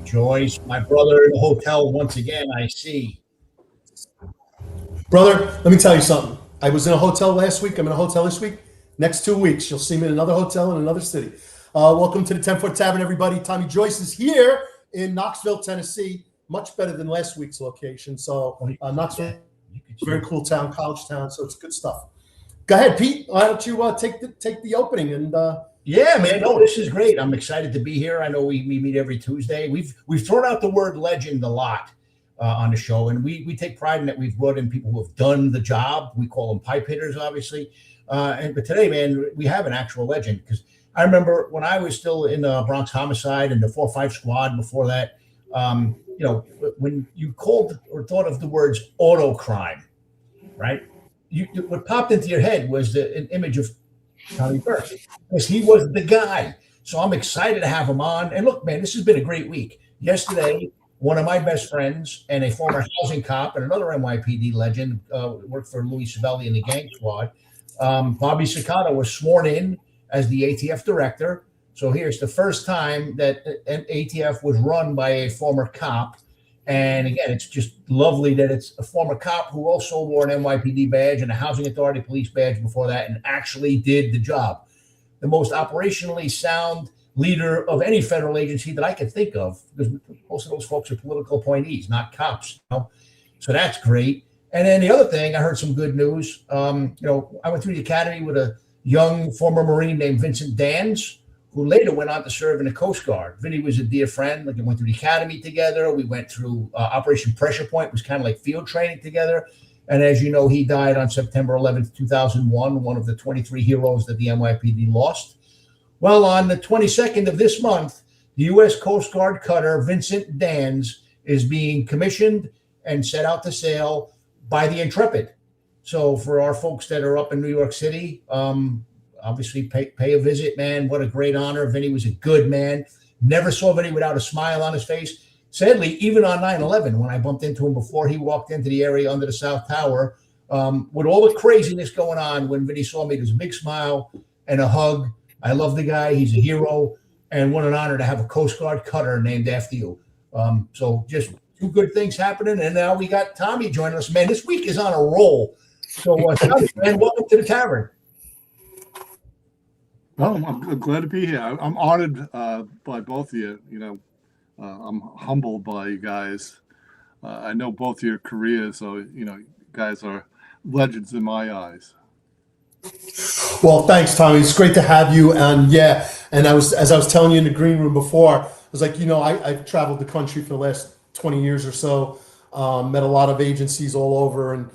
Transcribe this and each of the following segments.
Joyce, my brother in the hotel once again, I see. Brother, let me tell you something. I was in a hotel last week. I'm in a hotel this week. Next 2 weeks, you'll see me in another hotel in another city. Welcome to the Ten-Four Tavern, everybody. Tommy Joyce is here in Knoxville, Tennessee. Much better than last week's location. So Knoxville, very cool town, college town. So it's good stuff. Go ahead, Pete. Why don't you take the opening and yeah, man. No, this is great. I'm excited to be here. I know we meet every Tuesday. We've thrown out the word legend a lot on the show, and we take pride in that. We've brought in people who have done the job. We call them pipe hitters, obviously. But today, man, we have an actual legend, because I remember when I was still in Bronx Homicide and the 4-5 squad before that. When you called or thought of the words auto crime, right? What popped into your head was an image of Tommy Burke, because he was the guy. So I'm excited to have him on. And look, man, this has been a great week. Yesterday, one of my best friends and a former housing cop and another NYPD legend, worked for Louis Savelli in the gang squad, Bobby Cicada, was sworn in as the ATF director. So here's the first time that an ATF was run by a former cop. And again, it's just lovely that it's a former cop who also wore an NYPD badge and a housing authority police badge before that and actually did the job. The most operationally sound leader of any federal agency that I could think of, because most of those folks are political appointees, not cops. So that's great. And then the other thing, I heard some good news. I went through the academy with a young former Marine named Vincent Dans, who later went on to serve in the Coast Guard. Vinny was a dear friend. We went through the academy together. We went through Operation Pressure Point. It was kind of like field training together. And as you know, he died on September 11th, 2001, one of the 23 heroes that the NYPD lost. Well, on the 22nd of this month, the U.S. Coast Guard cutter Vincent Dans is being commissioned and set out to sail by the Intrepid. So for our folks that are up in New York City, obviously pay a visit, man. What a great honor. Vinny was a good man. Never saw Vinny without a smile on his face. Sadly, even on 9/11, when I bumped into him before he walked into the area under the South Tower, with all the craziness going on, when Vinny saw me, there was a big smile and a hug. I love the guy. He's a hero. And what an honor to have a Coast Guard cutter named after you. So just two good things happening. And now we got Tommy joining us. Man, this week is on a roll. So, Tommy, man, welcome to the tavern. Well, I'm glad to be here. I'm honored by both of you. I'm humbled by you guys. I know both your careers, so you guys are legends in my eyes. Well, thanks, Tommy. It's great to have you. And as I was telling you in the green room before, I was like, I've traveled the country for the last 20 years or so, met a lot of agencies all over, and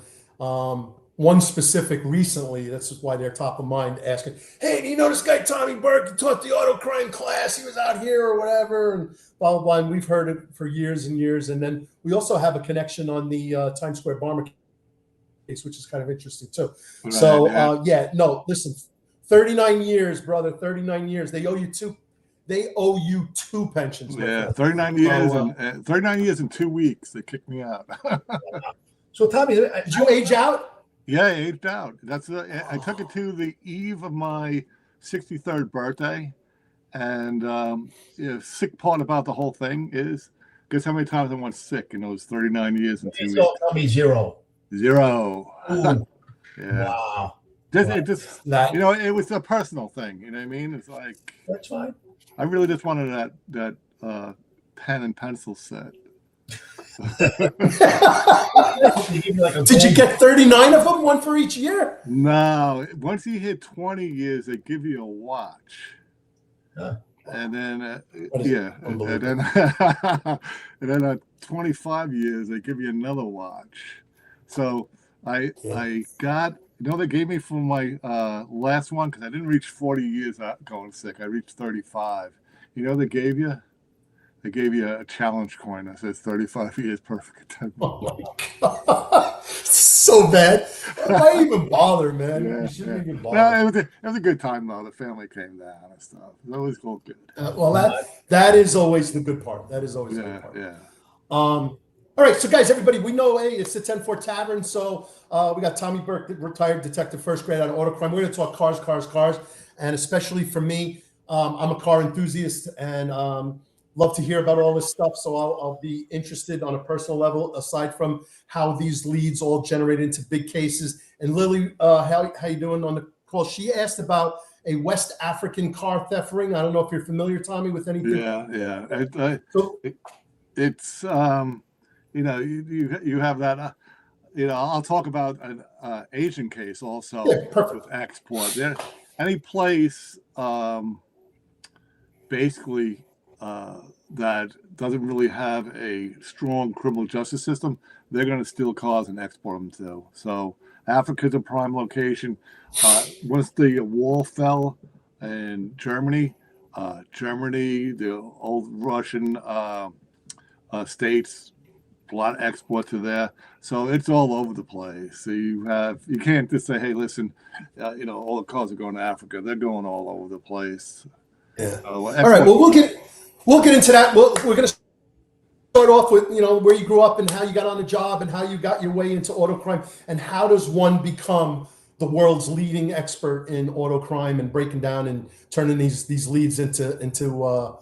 one specific recently, that's why they're top of mind, asking, hey, do you know this guy Tommy Burke? He taught the auto crime class. He was out here or whatever, and blah, blah, blah. And we've heard it for years and years. And then we also have a connection on the Times Square bomber case, which is kind of interesting too. Right, so, listen, 39 years, brother, 39 years. They owe you two pensions. Yeah, 39 years and 39 years and 2 weeks. They kicked me out. So, Tommy, did you age out? Yeah, I aged out. I took it to the eve of my 63rd birthday, and sick part about the whole thing is, guess how many times I went sick in those 39 years and 2 weeks? Tell me zero. Yeah. Wow. It was a personal thing. You know what I mean? It's like, that's fine. I really just wanted that pen and pencil set. Did you get 39 of them, one for each year? No. Once you hit 20 years, they give you a watch. And then, and then at 25 years, they give you another watch. So I got, they gave me for my last one, because I didn't reach 40 years going sick. I reached 35. They gave you? They gave you a challenge coin that says 35 years perfect attendance. Oh my God. So bad. Why even bother, man? Yeah, you shouldn't even bother. No, it was a good time, though. The family came down and stuff. It was always all good. That is always the good part. That is always the good part. Yeah. All right, so guys, everybody, we know, it's the Ten-Four Tavern. So we got Tommy Burke, retired detective, first grade out of auto crime. We're going to talk cars. And especially for me, I'm a car enthusiast, and love to hear about all this stuff. So I'll be interested on a personal level, aside from how these leads all generate into big cases. And Lily, how you doing on the call? She asked about a West African car theft ring. I don't know if you're familiar, Tommy, with anything. Yeah. So, It's you have that. I'll talk about an Asian case also perfect. with export. There, any place basically that doesn't really have a strong criminal justice system, they're going to steal cars and export them too. So Africa's a prime location. Once the wall fell in Germany, the old Russian states, a lot of export to there. So it's all over the place. So you can't just say, hey, listen, all the cars are going to Africa. They're going all over the place. Yeah. All right. Well, we'll get into that. We're going to start off with where you grew up and how you got on the job and how you got your way into auto crime, and how does one become the world's leading expert in auto crime and breaking down and turning these leads into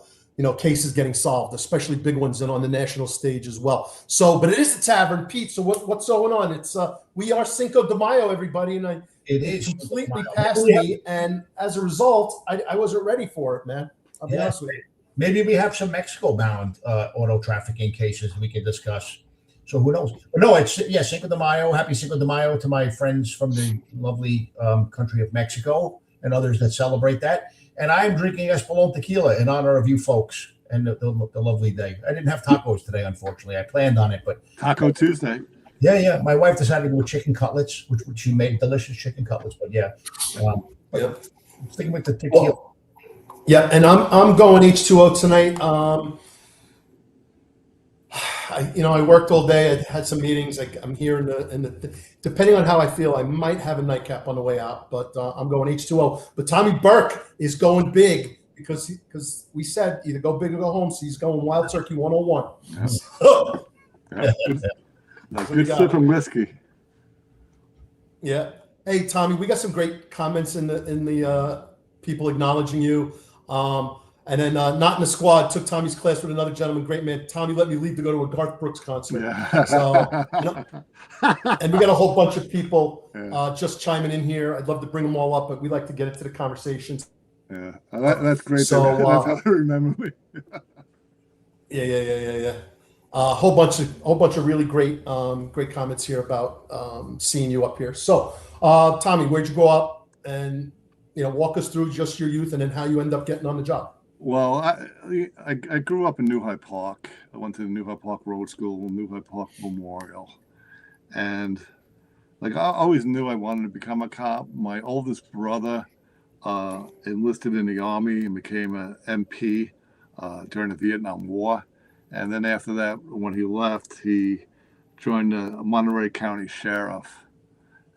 cases getting solved, especially big ones and on the national stage as well. So, but it is the tavern, Pete. So what's going on? It's we are Cinco de Mayo, everybody, and it is completely past me, and as a result, I wasn't ready for it, man. I'll be honest with you. Maybe we have some Mexico-bound auto trafficking cases we can discuss. So who knows? But no, it's Cinco de Mayo. Happy Cinco de Mayo to my friends from the lovely country of Mexico and others that celebrate that. And I'm drinking Espolón tequila in honor of you folks and the lovely day. I didn't have tacos today, unfortunately. I planned on it, but Taco Tuesday. Yeah. My wife decided to go with chicken cutlets, which she made delicious chicken cutlets. But sticking with the tequila. Yeah, and I'm going H2O tonight. I worked all day. I had some meetings. I'm here in the depending on how I feel, I might have a nightcap on the way out, but I'm going H2O. But Tommy Burke is going big because we said either go big or go home. So he's going Wild Turkey 101. Good sip of whiskey. Yeah. Hey, Tommy, we got some great comments in the people acknowledging you. And then Not in the Squad took Tommy's class with another gentleman, great man. Tommy let me leave to go to a Garth Brooks concert. Yeah. So, and we got a whole bunch of people just chiming in here. I'd love to bring them all up, but we like to get into the conversations. Yeah, that's great. So that's how they remember me. Yeah. A whole bunch of really great comments here about seeing you up here. So, Tommy, where'd you grow up? And walk us through just your youth and then how you end up getting on the job. Well, I grew up in New Hyde Park. I went to the New Hyde Park Road School, New Hyde Park Memorial, and I always knew I wanted to become a cop. My oldest brother enlisted in the Army and became an MP during the Vietnam War, and then after that, when he left, he joined the Monterey County Sheriff,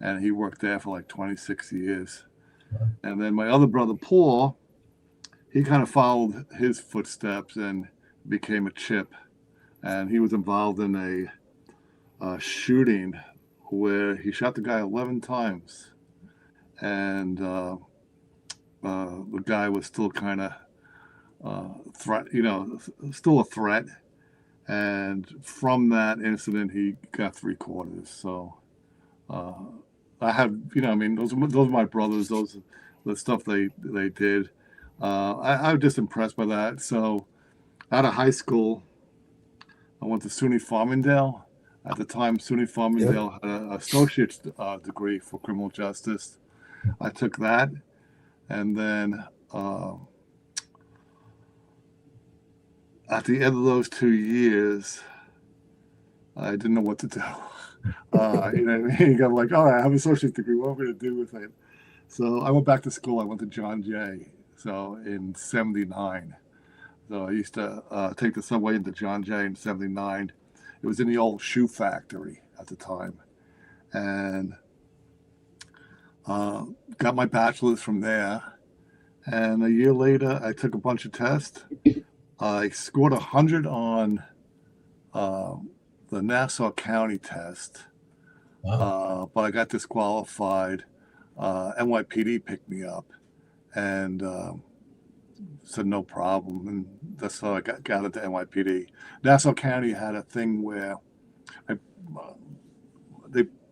and he worked there for like 26 years. And then my other brother, Paul, he kind of followed his footsteps and became a chip. And he was involved in a shooting where he shot the guy 11 times. And the guy was still kind of still a threat. And from that incident, he got 3 quarters. So I have, those are my brothers. Those are the stuff they did. I was just impressed by that. So out of high school, I went to SUNY Farmingdale. At the time, SUNY Farmingdale had an associate's degree for criminal justice. I took that, and then at the end of those 2 years, I didn't know what to do. You got like, I have an associate's degree. What am I going to do with it? So I went back to school. I went to John Jay. So in '79. So I used to take the subway into John Jay in '79. It was in the old shoe factory at the time. And got my bachelor's from there. And a year later, I took a bunch of tests. I scored 100 on the Nassau County test. Wow. But I got disqualified. NYPD picked me up. And said no problem, and that's how I got into NYPD. Nassau County had a thing where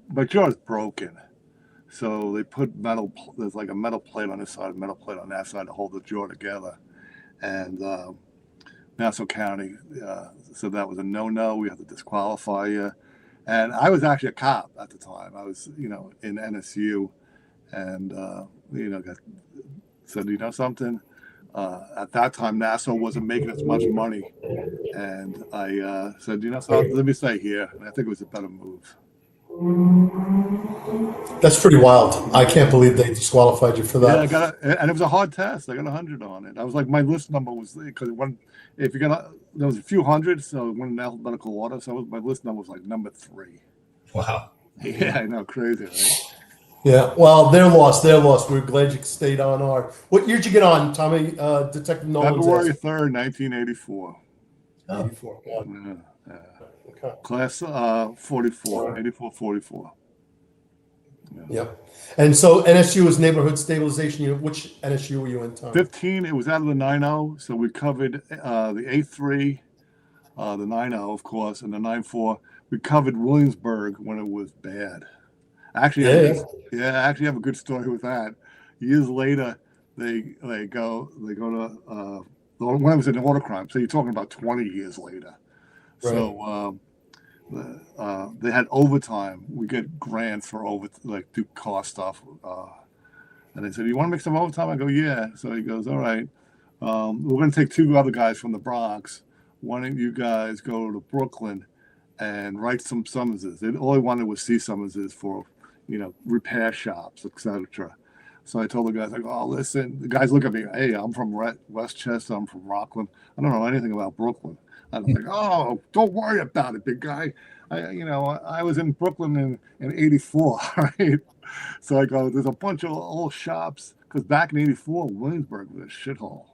my jaw is broken, so they put there's like a metal plate on this side, a metal plate on that side to hold the jaw together, and Nassau County said that was a no-no. We have to disqualify you. And I was actually a cop at the time. I was, in NSU, and said, something. At that time, Nassau wasn't making as much money, and I said, so let me stay here. And I think it was a better move. That's pretty wild. I can't believe they disqualified you for that. Yeah, and it was a hard test. I got 100 on it. I was like, my list number was, because if you there was a few hundred, so it went in alphabetical order. So my list number was like number 3. Wow. Yeah, I know, crazy, right? Yeah. Well, they're lost. We're glad you stayed on our. What year did you get on, Tommy? Detective Nolan's February 3rd, 1984. 84. Yeah. Yeah. Okay. Class 44, 84, 44. Yep. And so NSU was Neighborhood Stabilization Unit. Which NSU were you in, Tom? 15, it was out of the 9-0, so we covered the 8-3, the 9-0, of course, and the 9-4. We covered Williamsburg when it was bad. Actually, I actually have a good story with that. Years later, they go to when I was in order crime. So you're talking about 20 years later. Right. So they had overtime. We get grants for do car stuff. And they said, "You want to make some overtime?" I go, "Yeah." So he goes, "All right. We're going to take 2 other guys from the Bronx. Why don't you guys go to Brooklyn and write some summonses?" All they wanted was C summonses for, repair shops, etc. So I told the guys, "Oh, listen." The guys look at me. "Hey, I'm from Westchester. I'm from Rockland. I don't know anything about Brooklyn." I was like, "Oh, don't worry about it, big guy. I was in Brooklyn in '84, right?" So I go, "There's a bunch of old shops, because back in '84, Williamsburg was a shithole.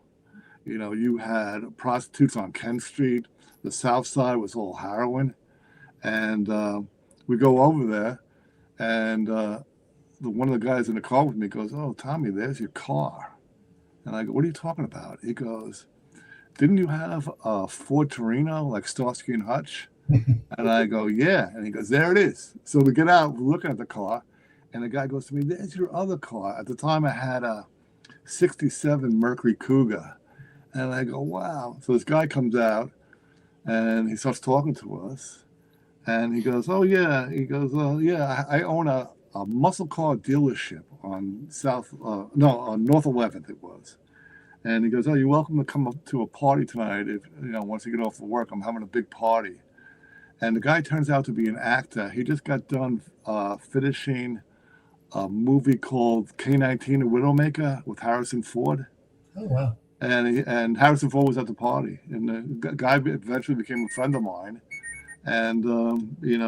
You had prostitutes on Kent Street. The South Side was all heroin, and we go over there, and one of the guys in the car with me goes, "Oh, Tommy, there's your car." And I go, "What are you talking about?" He goes, "Didn't you have a Ford Torino like Starsky and Hutch?" And I go, "Yeah." And he goes, "There it is." So we get out, we're looking at the car, and the guy goes to me, "There's your other car." At the time, I had a '67 Mercury Cougar. And I go, "Wow." So this guy comes out, and he starts talking to us. And he goes, "Oh, yeah." He goes, "Yeah, I own a muscle car dealership on North 11th it was." And he goes, "Oh, you're welcome to come up to a party tonight. If once you get off of work, I'm having a big party." And the guy turns out to be an actor. He just got done finishing a movie called K-19, The Widowmaker, with Harrison Ford. Oh, wow. And Harrison Ford was at the party. And the guy eventually became a friend of mine. And, it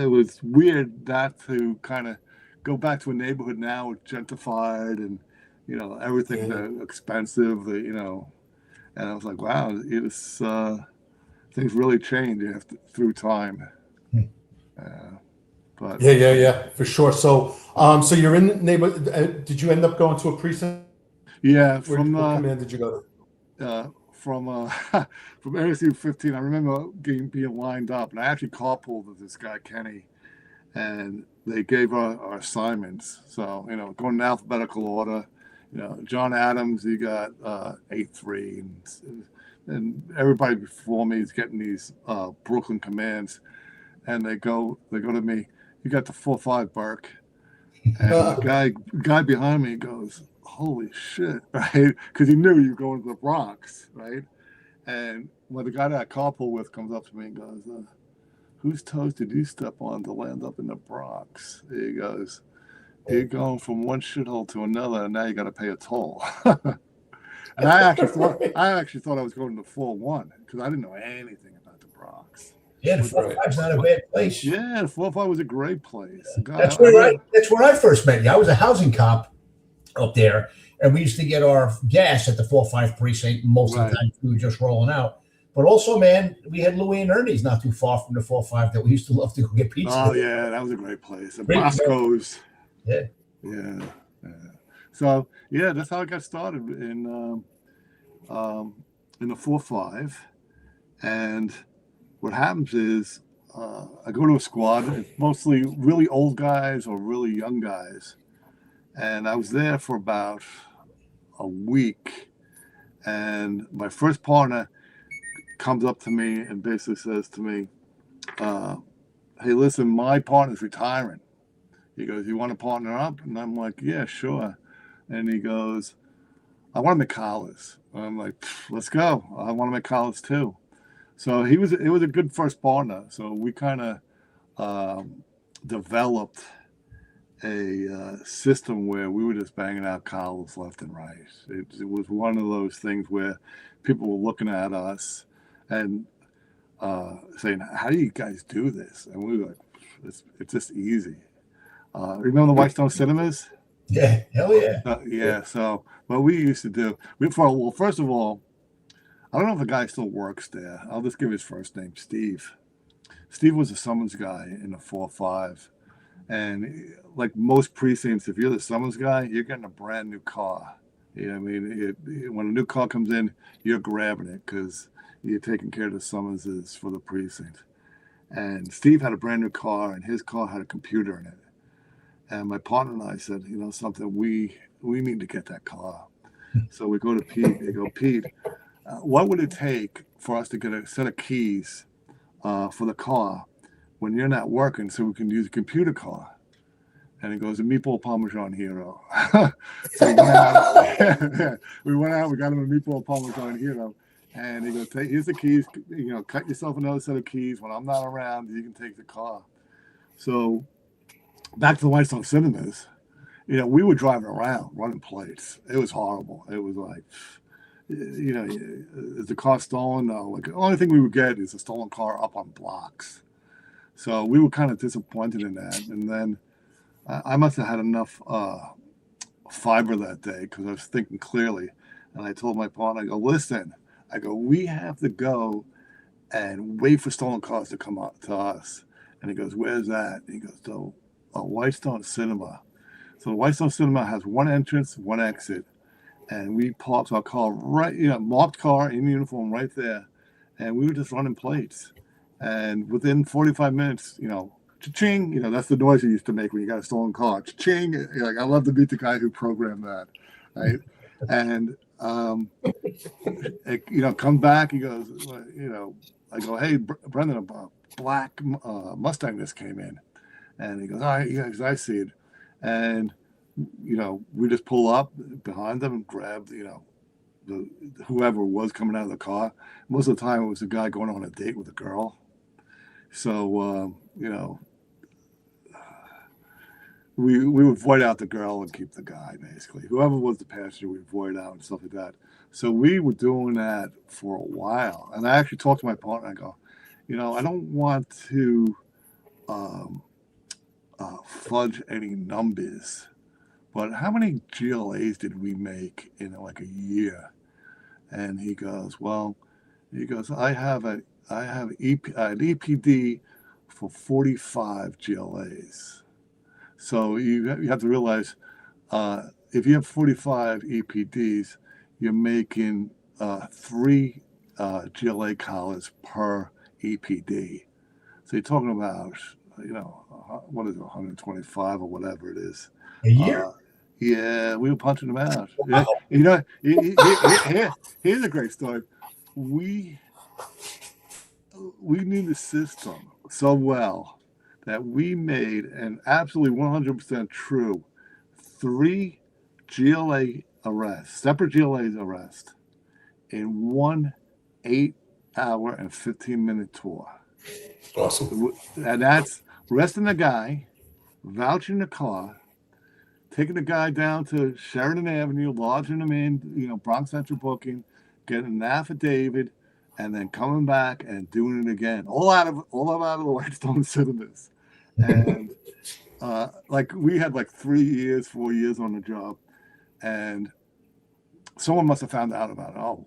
was weird that to kind of go back to a neighborhood now with gentrified and, everything expensive, and I was like, wow, it was, things really change through time. But Yeah, for sure. So, so you're in the neighborhood. Did you end up going to a precinct? Yeah, What command did you go to? From NSU 15, I remember being lined up, and I actually carpooled with this guy Kenny, and they gave our assignments. So going in alphabetical order. John Adams, he got 8-3, and everybody before me is getting these Brooklyn commands, and they go to me. "You got the 4-5 Burke," and the guy behind me goes, "Holy shit!" Right? Because he knew you were going to the Bronx, right? And when the guy that I carpool with comes up to me and goes, "Whose toes did you step on to land up in the Bronx?" He goes, "You're going from one shithole to another, and now you got to pay a toll." And I actually thought I was going to 4-1 because I didn't know anything about the Bronx. Yeah, the 4-5's not a bad place. Yeah, the 4-5 was a great place. God, that's where I first met you. I was a housing cop up there, and we used to get our gas at the 4-5 precinct most of the time. We were just rolling out. But also, man, we had Louis and Ernie's not too far from the 4-5 that we used to love to go get pizza. Oh, yeah, that was a great place. And Bosco's. Yeah. So yeah, that's how I got started in the 4-5. And what happens is I go to a squad. It's mostly really old guys or really young guys. And I was there for about a week. And my first partner comes up to me and basically says to me, hey, listen, my partner's retiring. He goes, you want to partner up? And I'm like, yeah, sure. And he goes, I want to make collars. And I'm like, let's go. I want to make collars too. So it was a good first partner. So we kind of developed a system where we were just banging out collars left and right. It was one of those things where people were looking at us and saying, how do you guys do this? And we were like, it's just easy. Remember the Whitestone Cinemas? Yeah, hell yeah. Yeah. So what we used to do, well, first of all, I don't know if the guy still works there. I'll just give his first name, Steve. Steve was a summons guy in the 4-5. And like most precincts, if you're the summons guy, you're getting a brand new car. You know what I mean? When a new car comes in, you're grabbing it because you're taking care of the summonses for the precinct. And Steve had a brand new car, and his car had a computer in it. And my partner and I said, you know something, we need to get that car. So we go to Pete. They go, Pete, what would it take for us to get a set of keys for the car when you're not working so we can use a computer car? And he goes, a meatball parmesan hero. So we went out, we got him a meatball parmesan hero. And he goes, here's the keys, cut yourself another set of keys. When I'm not around, you can take the car. So back to the Whitestone Cinemas, we were driving around, running plates. It was horrible. It was like, is the car stolen? No. Like, the only thing we would get is a stolen car up on blocks. So we were kind of disappointed in that. And then I must have had enough fiber that day because I was thinking clearly. And I told my partner, I go, listen, we have to go and wait for stolen cars to come up to us. And he goes, where's that? And he goes, to a Whitestone Cinema. So the Whitestone Cinema has one entrance, one exit. And we parked our car right, marked car in uniform right there. And we were just running plates. And within 45 minutes, cha-ching, that's the noise you used to make when you got a stolen car. Cha-ching. I love to meet the guy who programmed that. Right. And, come back. He goes, I go, hey, Brendan, a black Mustang just came in. And he goes, all right, yeah, I see it. And, we just pull up behind them and grab, whoever was coming out of the car. Most of the time it was a guy going on a date with a girl. So, we would void out the girl and keep the guy, basically. Whoever was the passenger, we'd void out and stuff like that. So we were doing that for a while. And I actually talked to my partner. I go, I don't want to fudge any numbers, but how many GLAs did we make in like a year? And he goes, I have an EPD for 45 GLAs. So you have to realize if you have 45 EPDs, you're making 3 GLA collars per EPD. So you're talking about, what is it, 125 or whatever it is. A year? Yeah, we were punching them out. Wow. Here's a great story. We knew the system so well that we made an absolutely 100% true 3 GLA arrests, separate GLA's arrest, in 1 8-hour and 15-minute tour. Awesome. And that's arresting the guy, vouching the car, taking the guy down to Sheridan Avenue, lodging him in, Bronx Central booking, getting an affidavit, and then coming back and doing it again, all out of the Whitestone Cinemas. And we had 4 years on the job, and someone must have found out about it. Oh,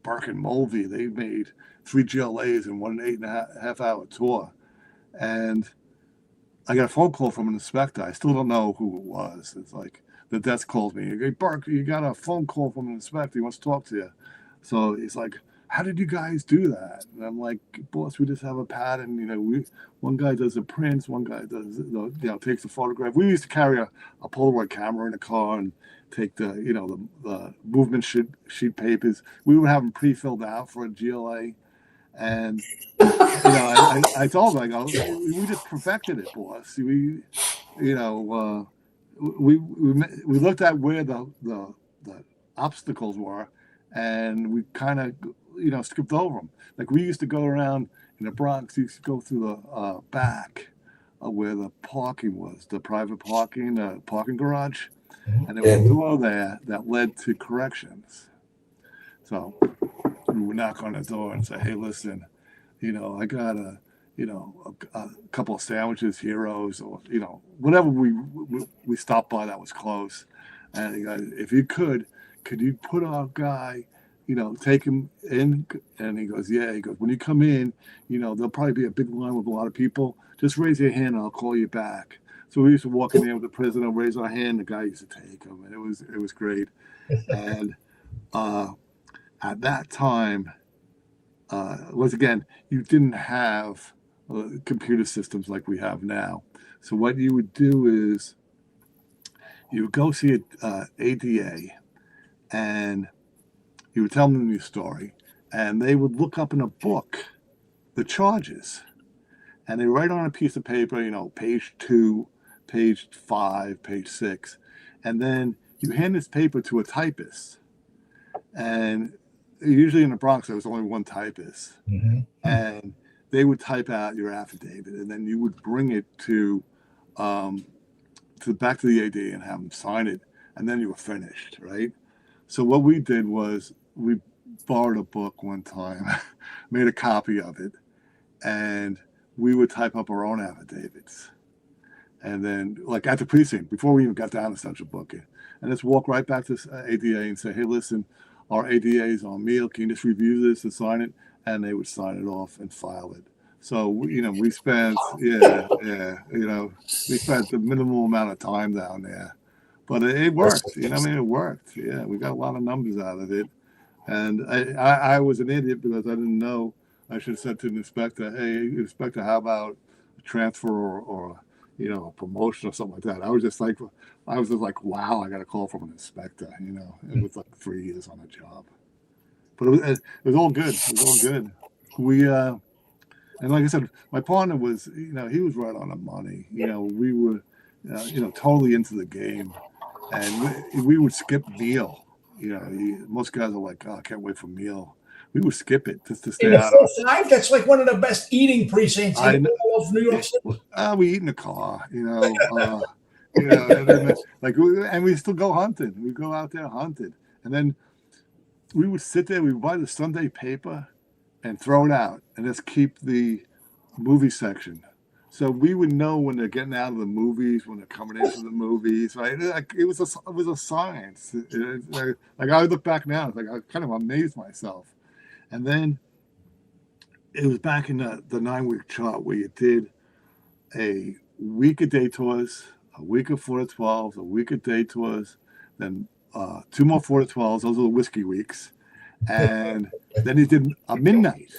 Burke and Mulvey, they made 3 GLAs in 1 8.5-hour tour. And I got a phone call from an inspector. I still don't know who it was. It's like, the desk calls me. Hey, Burke, you got a phone call from an inspector. He wants to talk to you. So he's like, how did you guys do that? And I'm like, boss, we just have a pattern. One guy does the prints, one guy does, takes the photograph. We used to carry a Polaroid camera in the car and take the movement sheet papers. We would have them pre-filled out for a GLA. And, I told him, I go, we just perfected it, boss. We looked at where the obstacles were, and we kind of skipped over them. Like we used to go around in the Bronx, we used to go through the back of where the parking was, the private parking, parking garage, and there was a door there that led to corrections. So we would knock on the door and say, hey, listen, I got a couple of sandwiches, Heroes, or whatever we stopped by that was close. And he goes, if you could you put our guy, take him in? And he goes, yeah. He goes, when you come in, there'll probably be a big line with a lot of people. Just raise your hand and I'll call you back. So we used to walk in there with the prisoner, raise our hand. The guy used to take him, and it was great. And at that time, once again, you didn't have computer systems like we have now. So what you would do is you would go see an ADA, and you would tell them your story, and they would look up in a book the charges, and they write on a piece of paper, page 2, page 5, page 6, and then you hand this paper to a typist, and usually in the Bronx there was only one typist, and they would type out your affidavit, and then you would bring it to back to the AD and have them sign it, and then you were finished, right? So what we did was we borrowed a book one time, made a copy of it, and we would type up our own affidavits. And then, like at the precinct, before we even got down to central booking, and just walk right back to ADA and say, hey, listen, our ADA is on meal. Can you just review this and sign it? And they would sign it off and file it. So, we spent, we spent the minimal amount of time down there. But it worked, it worked. Yeah, we got a lot of numbers out of it. And I was an idiot because I didn't know. I should have said to the inspector, hey, inspector, how about a transfer or a promotion or something like that. I was just like, wow, I got a call from an inspector, It was like 3 years on the job. But it was all good. It was all good. We, and like I said, my partner was, he was right on the money. We were, totally into the game. And we would skip meal. Most guys are like, oh, I can't wait for meal. We would skip it just to stay in the out. 4-5, that's like one of the best eating precincts in all of New York City. We eat in the car, and we still go hunting. We go out there hunting, and then we would sit there. We would buy the Sunday paper and throw it out, and just keep the movie section. So we would know when they're getting out of the movies, when they're coming into the movies, right? It was a science. Like I look back now, it's like I kind of amazed myself. And then it was back in the 9-week chart where you did a week of day tours, a week of 4 to 12s, a week of day tours, then 2 more 4 to 12s. Those are the whiskey weeks. And then he did a midnight.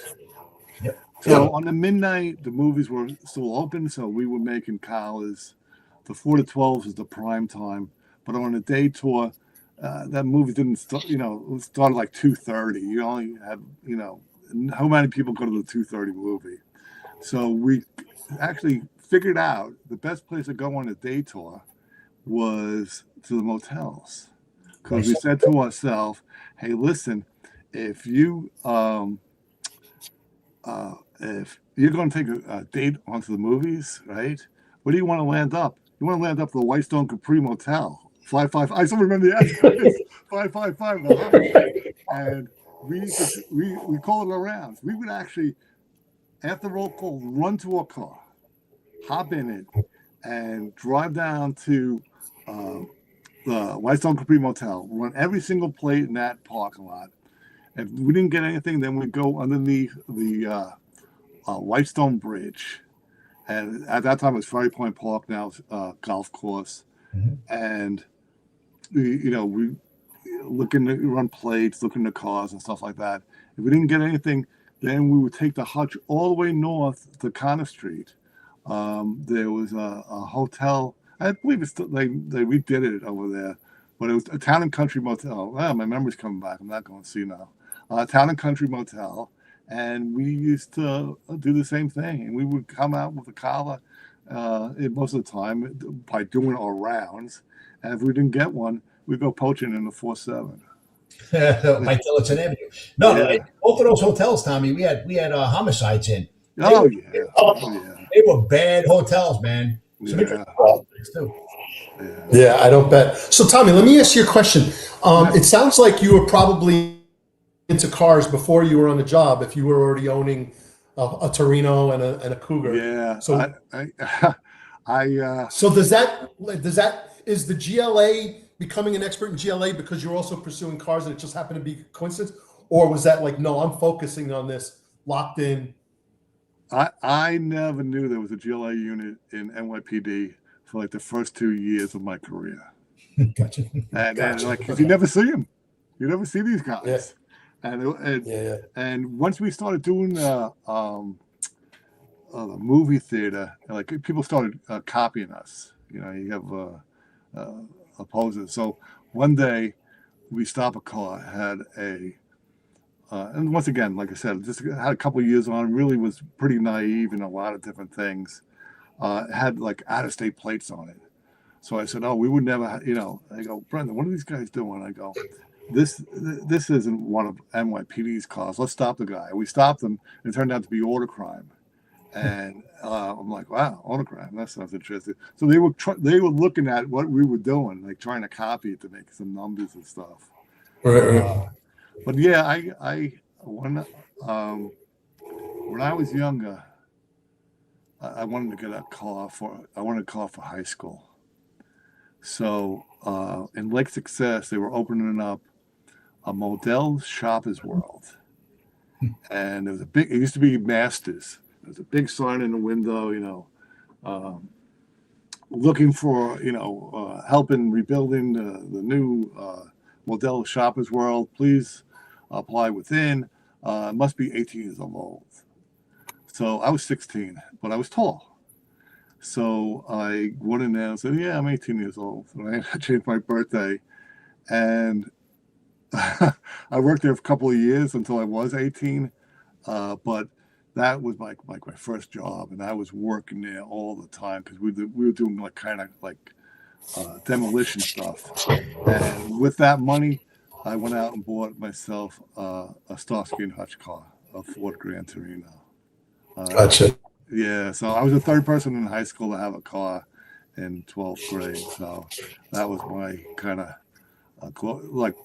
So on the midnight, the movies were still open, so we were making collars. The 4 to 12s is the prime time. But on a day tour, that movie didn't start, it started like 2:30. You only had, how many people go to the 2:30 movie? So we actually figured out the best place to go on a day tour was to the motels. Because we said to ourselves, hey, listen, if you're going to take a date onto the movies, right? Where do you want to land up? You want to land up at the Whitestone Capri Motel. 555. I still remember the address. 555. And we call it around. We would actually, after roll call, run to a car, hop in it, and drive down to the Whitestone Capri Motel. Run every single plate in that parking lot. If we didn't get anything, then we'd go underneath the Whitestone Bridge. And at that time, it was Ferry Point Park, now golf course. And we looking to run plates, looking at cars and stuff like that. If we didn't get anything, then we would take the hutch all the way north to Connor Street. There was a hotel. I believe it's they redid it over there, but it was a Town and Country Motel. Well, my memory's coming back. I'm not going to see now. Town and Country Motel, and we used to do the same thing. And we would come out with a collar most of the time by doing our rounds. And if we didn't get one, we'd go poaching in the 4-7. By Tillotson Avenue. No, both of those hotels, Tommy, we had homicides in. Oh yeah. They were bad hotels, man. Some interesting things too. Yeah, I don't bet. So, Tommy, let me ask you a question. It sounds like you were probably into cars before you were on the job. If you were already owning a Torino and a Cougar. Yeah. So, so is the GLA becoming an expert in GLA because you're also pursuing cars and it just happened to be a coincidence, or was that like, no, I'm focusing on this, locked in? I never knew there was a GLA unit in NYPD for like the first 2 years of my career. Gotcha. And like, because you never see them, you never see these guys. Yeah. And once we started doing the movie theater, like people started copying us. You know, you have opposers. So one day we stopped a car, had and once again, like I said, just had a couple of years on, really was pretty naive in a lot of different things. Had like out-of-state plates on it. So I said, oh, we would never, I go, Brendan, what are these guys doing? I go, this isn't one of NYPD's cars. Let's stop the guy. We stopped them, and it turned out to be order crime. And I'm like, wow, order crime. That sounds interesting. So they were looking at what we were doing, like trying to copy it to make some numbers and stuff. Right. But yeah, when I was younger, I wanted to get a car for high school. So in Lake Success, they were opening up a Model Shoppers World, and it used to be Masters. There's a big sign in the window, looking for, help in rebuilding the new Model Shoppers World. Please apply within. Must be 18 years old. So I was 16, but I was tall. So I went in there and said, yeah, I'm 18 years old. And I changed my birthday. And I worked there for a couple of years until I was 18. But that was my first job, and I was working there all the time because we were doing demolition stuff. And with that money, I went out and bought myself a Starsky and Hutch car, a Ford Gran Torino. Gotcha. Yeah, so I was the third person in high school to have a car in 12th grade. So that was my kind of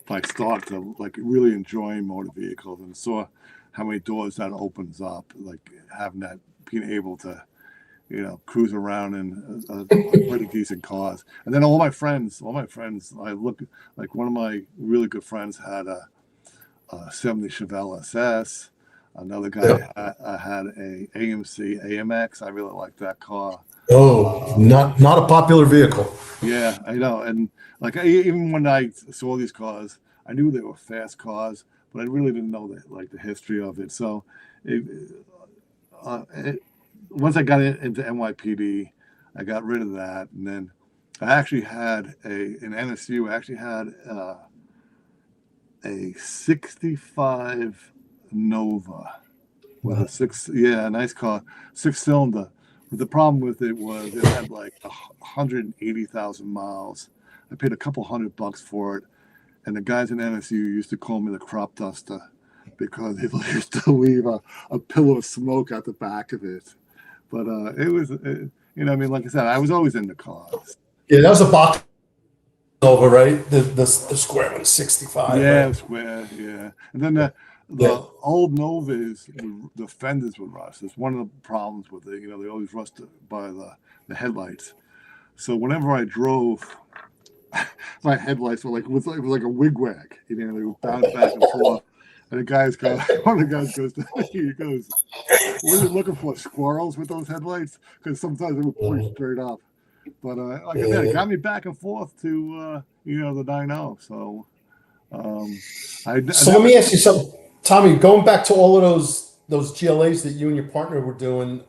my start to really enjoying motor vehicles, and saw how many doors that opens up, like having that, being able to, cruise around in pretty decent cars. And then all my friends, I look, like one of my really good friends had a 70 Chevelle SS. Another guy had a AMC AMX. I really liked that car. Oh, not a popular vehicle. Yeah, I know. And even when I saw these cars, I knew they were fast cars, but I really didn't know the history of it. So once I got into NYPD, I got rid of that, and then I actually had in NSU. I actually had a '65 Nova with a nice car, 6-cylinder. But the problem with it was it had 180,000 miles. I paid a couple $100 for it. And the guys in NSU used to call me the crop duster because it used to leave a pillar of smoke at the back of it. But it was, like I said, I was always into cars. Yeah, that was a box Nova, right? The square one, 65. Yeah, right? square, yeah. And then the old Novas, the fenders would rust. It's one of the problems with it. They always rusted by the headlights. So whenever I drove, my headlights were like a wigwag. They would bounce back and forth. And one of the guys goes, he goes, what are you looking for, squirrels with those headlights? Because sometimes they would point straight up. But like I said, it got me back and forth to the 9-0. So So let me ask you something, Tommy. Going back to all of those GLAs that you and your partner were doing,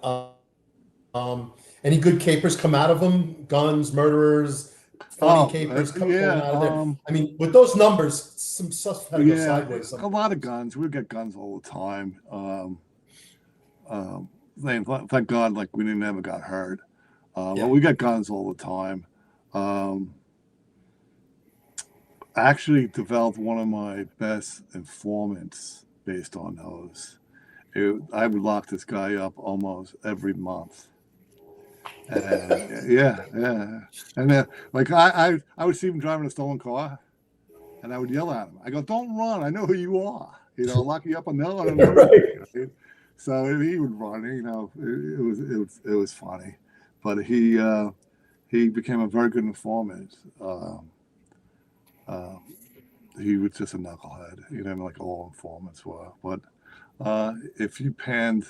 any good capers come out of them? Guns, murderers, funny capers coming out of there. I mean, with those numbers, some stuff had to go sideways. A lot of guns. We get guns all the time. Thank God, like we never got hurt. But we get guns all the time. I actually developed one of my best informants based on those. I would lock this guy up almost every month. And and then like I would see him driving a stolen car, and I would yell at him. I go, "Don't run! I know who you are. I'll lock you up on no, I don't know." Right. So he would run. It was funny, but he became a very good informant. He was just a knucklehead, like all informants were. But if you panned,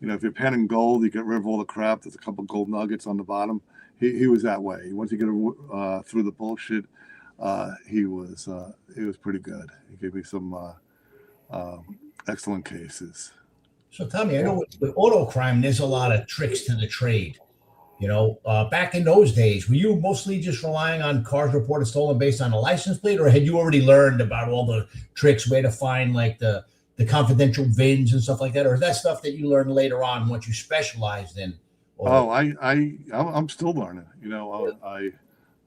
if you're panning gold, you get rid of all the crap. There's a couple of gold nuggets on the bottom. He was that way. Once you get through the bullshit, he was pretty good. He gave me some excellent cases. So Tommy, I know with auto crime, there's a lot of tricks to the trade. Back in those days, were you mostly just relying on cars reported stolen based on a license plate, or had you already learned about all the tricks, where to find like the confidential VINs and stuff like that, or is that stuff that you learned later on once you specialized in? I'm still learning.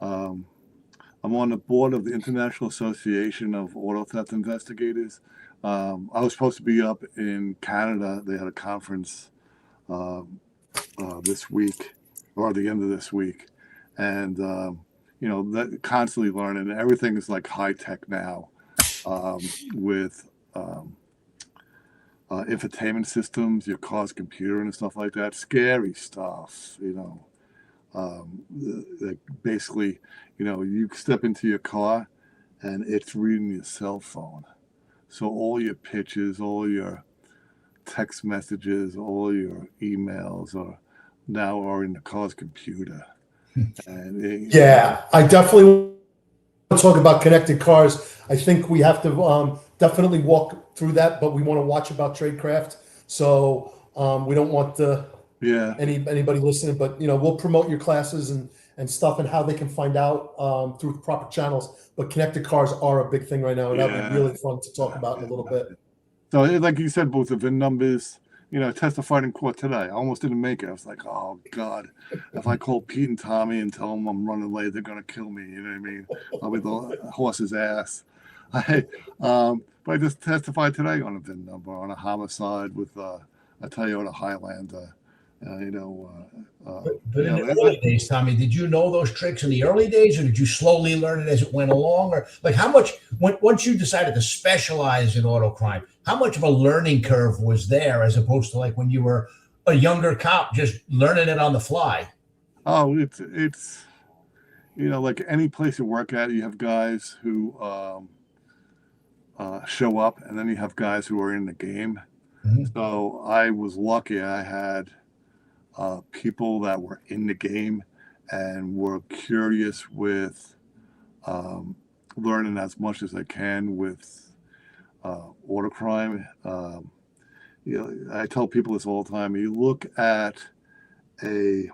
I'm on the board of the International Association of Auto Theft Investigators. I was supposed to be up in Canada. They had a conference this week, or the end of this week, and that constantly learning. Everything is like high tech now, with infotainment systems, your car's computer and stuff like that. Scary stuff, like basically, you step into your car and it's reading your cell phone. So all your pictures, all your text messages, all your emails are in the car's computer. And I definitely want to talk about connected cars. I think we have to definitely walk through that, but we want to watch about tradecraft. So we don't want anybody listening, but we'll promote your classes and stuff and how they can find out through proper channels. But connected cars are a big thing right now, and that would be really fun to talk about in a little bit. So, like you said, both the VIN numbers. Testified in court today. I almost didn't make it. I was like, oh God, if I call Pete and Tommy and tell them I'm running late, they're gonna kill me. You know what I mean? I'll be the horse's ass. But I just testified today on a VIN number on a homicide with a Toyota Highlander. But in the early days, Tommy, did you know those tricks in the early days, or did you slowly learn it as it went along? Or like how much, once you decided to specialize in auto crime, how much of a learning curve was there as opposed to like when you were a younger cop just learning it on the fly? Oh, it's like any place you work at, you have guys who show up, and then you have guys who are in the game. Mm-hmm. So I was lucky. I had people that were in the game and were curious with learning as much as they can with auto crime. I tell people this all the time. You look at a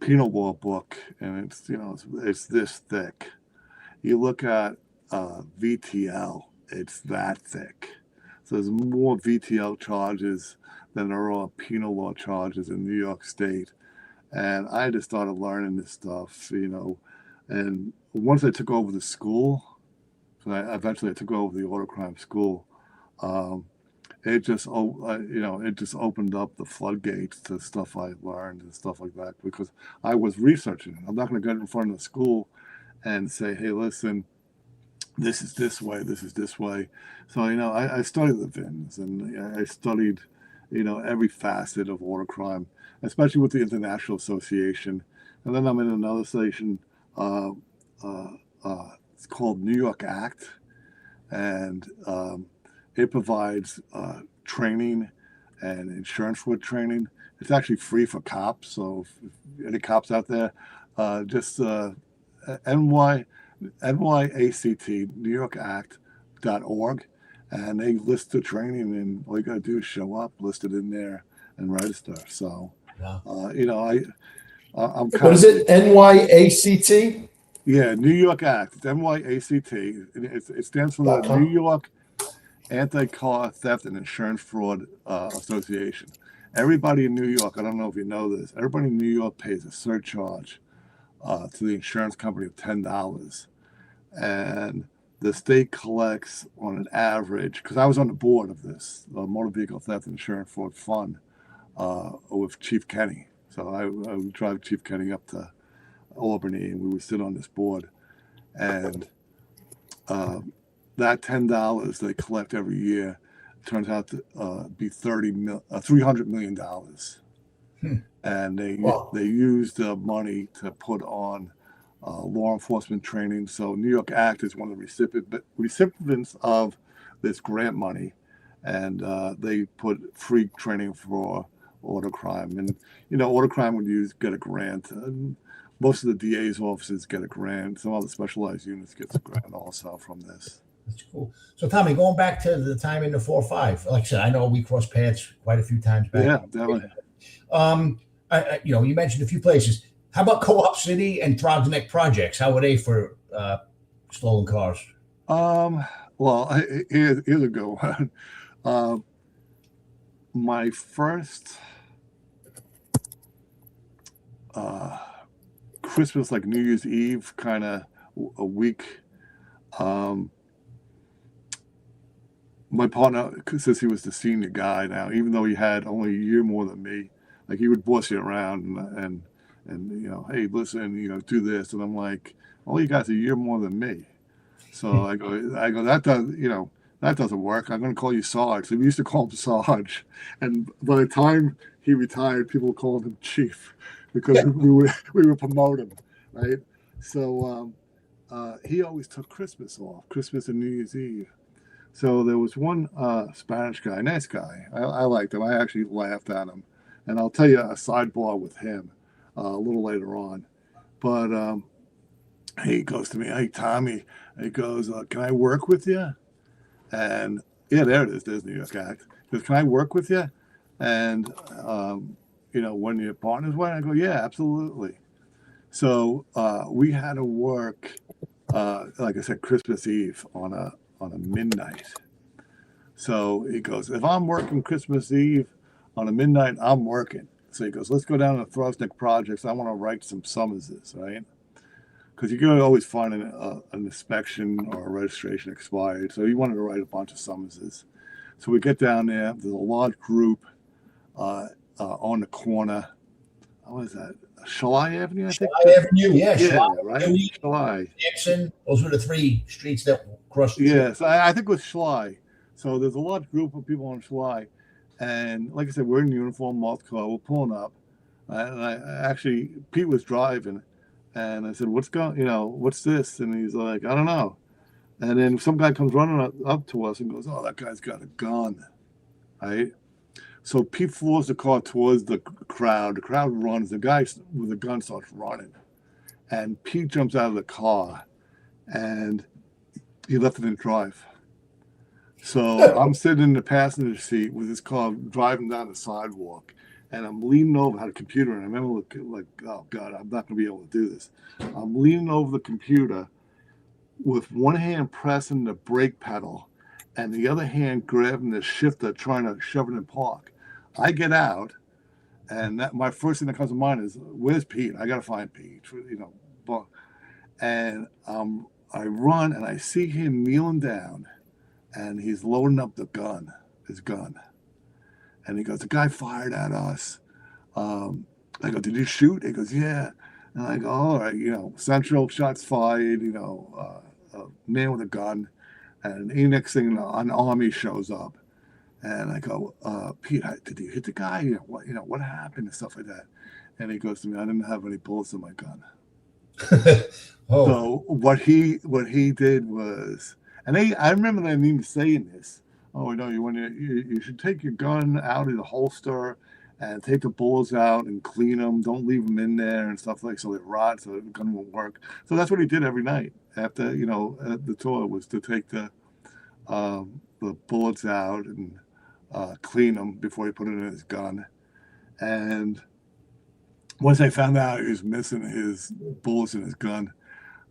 penal law book, and it's this thick. You look at VTL, it's that thick. So there's more VTL charges than there are penal law charges in New York State. And I just started learning this stuff, and once I took over the school, eventually I took over the auto crime school, it just opened up the floodgates to stuff I learned and stuff like that, because I was researching it. I'm not going to get in front of the school and say, hey, listen, this is this way, this is this way. So, I studied the VINs, and I studied, every facet of auto crime, especially with the International Association. And then I'm in another station, it's called New York Act, and it provides training and insurance fraud training. It's actually free for cops, so any cops out there, just NYACT, New York Act.org, and they list the training, and all you got to do is show up, list it in there, and register. So, you know, I'm kind What is it? NYACT? Yeah, New York Act. It's NYACT. It stands for the New York Anti-Car Theft and Insurance Fraud Association. Everybody in New York, I don't know if you know this, everybody in New York pays a surcharge to the insurance company of $10. And the state collects on an average, because I was on the board of this, the Motor Vehicle Theft and Insurance Fraud Fund with Chief Kenny. So I would drive Chief Kenny up to Albany, and we would sit on this board. And that $10 they collect every year turns out to be $300 million. And they use the money to put on law enforcement training. So New York Act is one of the recipients of this grant money, and they put free training for auto crime. And you know, auto crime would get a grant. Most of the DA's offices get a grant. Some other specialized units get a grant also from this. That's cool. So, Tommy, going back to the time in the 4-5, like I said, I know we crossed paths quite a few times back. Yeah, definitely. You know, you mentioned a few places. How about Co-op City and Throggs Neck Projects? How were they for stolen cars? Well, here's a good one. My first Christmas, like New Year's Eve, kind of a week. My partner, since he was the senior guy now, even though he had only a year more than me, like he would boss you around and you know, hey, listen, you know, do this, and I'm like, oh, you guys a year more than me. So I go, that doesn't work. I'm going to call you Sarge. So we used to call him Sarge, and by the time he retired, people called him Chief because we would promote him, right? So he always took Christmas off, Christmas and New Year's Eve. So there was one Spanish guy, nice guy. I liked him. I actually laughed at him. And I'll tell you a sidebar with him a little later on. But he goes to me, hey, Tommy, he goes, can I work with you? And yeah, there it is. There's New York Act. He goes, can I work with you? And, you know, when your partner's away, I go, yeah, absolutely. So we had to work, like I said, Christmas Eve on a midnight. So he goes, if I'm working Christmas Eve on a midnight, I'm working. So he goes, let's go down to Throggs Neck Projects. I want to write some summonses, right? Because you're going to always find an inspection or a registration expired. So he wanted to write a bunch of summonses. So we get down there. There's a large group on the corner. What is that? Shalai Avenue, I think. Shalai Avenue, yeah. Shalai, right? Shalai. Dixon. Those were the three streets that crossed. Yes, I think it was Shalai. So there's a large group of people on Shalai. And like I said, we're in uniform, moth car, we're pulling up. And I actually, Pete was driving. And I said, what's this? And he's like, I don't know. And then some guy comes running up to us and goes, oh, that guy's got a gun, right? So Pete floors the car towards the crowd. The crowd runs. The guy with the gun starts running. And Pete jumps out of the car. And he left it in drive. So I'm sitting in the passenger seat with this car driving down the sidewalk. And I'm leaning over, had a computer, and I remember like, oh God, I'm not gonna be able to do this. I'm leaning over the computer with one hand pressing the brake pedal and the other hand grabbing the shifter, trying to shove it in park. I get out, and my first thing that comes to mind is, where's Pete? I gotta find Pete, and I run and I see him kneeling down, and he's loading up his gun. And he goes, the guy fired at us. I go, did you shoot? He goes, yeah. And I go, all right, central, shots fired, a man with a gun. And the next thing, an army shows up. And I go, Pete, did you hit the guy? What happened and stuff like that. And he goes to me, I didn't have any bullets in my gun. Oh. So what he did was, and I remember them even saying this, oh no, you should take your gun out of the holster and take the bullets out and clean them. Don't leave them in there and stuff like so they rot, so the gun won't work. So that's what he did every night after the tour was to take the bullets out and clean them before he put it in his gun. And once they found out he was missing his bullets in his gun,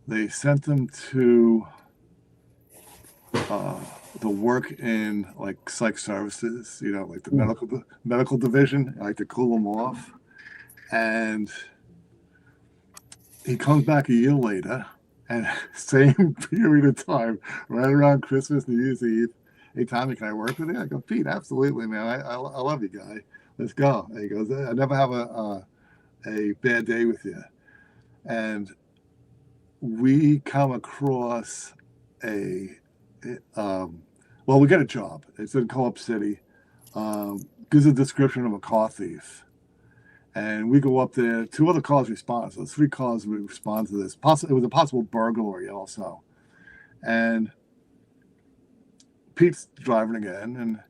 they sent him to the work in like psych services, like the medical division, like to cool him off. And he comes back a year later, and same period of time, right around Christmas, New Year's Eve. Hey, Tommy, can I work with you? I go, Pete, absolutely, man. I love you, guy. Let's go. And he goes, I never have a bad day with you. And we come across we get a job. It's in Co-op City. Gives a description of a car thief. And we go up there. 2 other cars respond. So 3 cars respond to this. It was a possible burglary also. And Pete's driving again.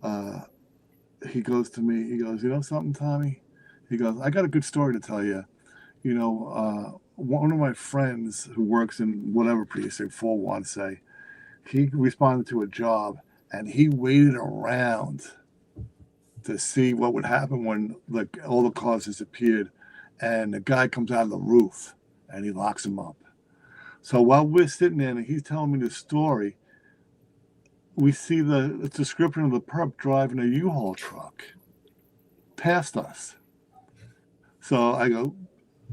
And he goes to me. He goes, you know something, Tommy? He goes, I got a good story to tell you. One of my friends who works in whatever precinct, 4-1, say, he responded to a job and he waited around to see what would happen when all the cars disappeared, and the guy comes out of the roof and he locks him up. So while we're sitting there and he's telling me the story, we see the description of the perp driving a U-Haul truck past us. So I go,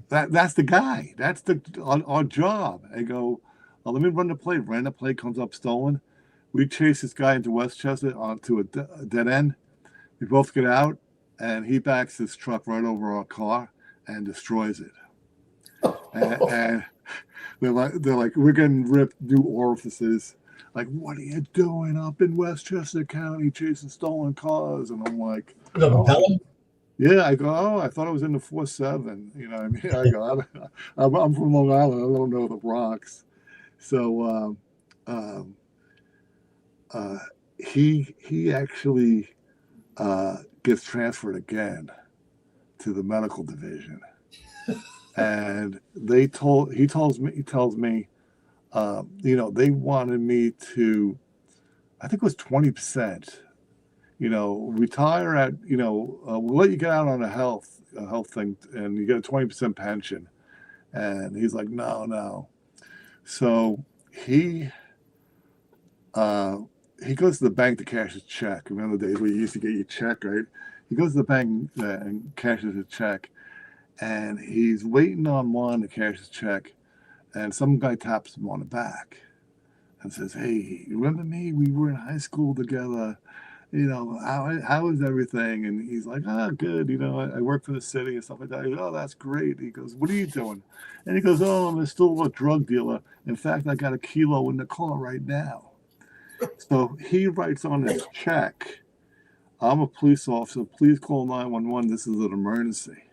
that's the guy. That's our job. I go, let me run the plate. Ran the plate, comes up stolen. We chase this guy into Westchester onto a dead end. We both get out, and he backs his truck right over our car and destroys it. And they're like, we're getting ripped new orifices. Like, what are you doing up in Westchester County chasing stolen cars? And I'm like, yeah, I go, I thought I was in the 4-7. You know what I mean? I go, I'm from Long Island. I don't know the Bronx. So he actually gets transferred again to the medical division. And he tells me, they wanted me to, I think it was 20%, retire at, we'll let you get out on a health thing and you get a 20% pension. And he's like, no. So he goes to the bank to cash his check. Remember the days where you used to get your check, right? He goes to the bank and cashes his check. And he's waiting online to cash his check. And some guy taps him on the back and says, hey, you remember me? We were in high school together. How is everything? And he's like, good. I work for the city and stuff like that. Goes, oh, that's great. He goes, what are you doing? And he goes, oh, I'm still a drug dealer. In fact, I got a kilo in the car right now. So he writes on his check, I'm a police officer. Please call 911. This is an emergency.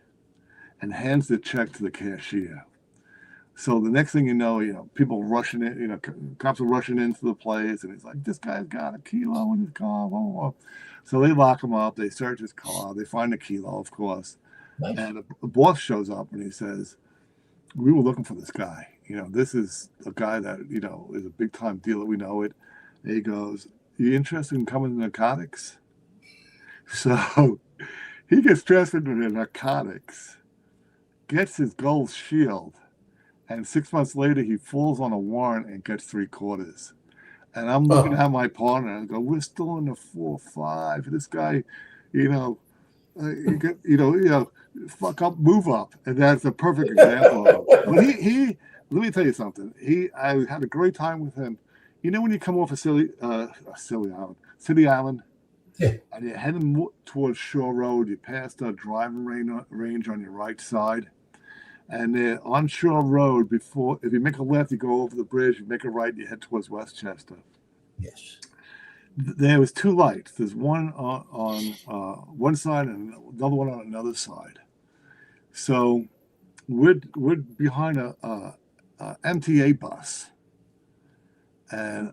And hands the check to the cashier. So the next thing you know, people rushing in, cops are rushing into the place, and he's like, this guy's got a kilo in his car. Blah, blah, blah. So they lock him up. They search his car. They find a kilo, of course. Nice. And the boss shows up, and he says, we were looking for this guy. This is a guy that, is a big-time dealer. We know it. And he goes, you interested in coming to narcotics? So he gets transferred to the narcotics, gets his gold shield, and 6 months later, he falls on a warrant and gets 3/4. And I'm looking at my partner and I go, we're still in the 4-5. This guy, fuck up, move up. And that's a perfect example of it. But he let me tell you something. I had a great time with him. When you come off of City Island, yeah, and you're heading towards Shore Road, you pass the driving range on your right side. And on Shore Road, if you make a left, you go over the bridge. You make a right, you head towards Westchester. Yes. There was 2 lights. There's one on one side and another one on another side. So we're behind a MTA bus, and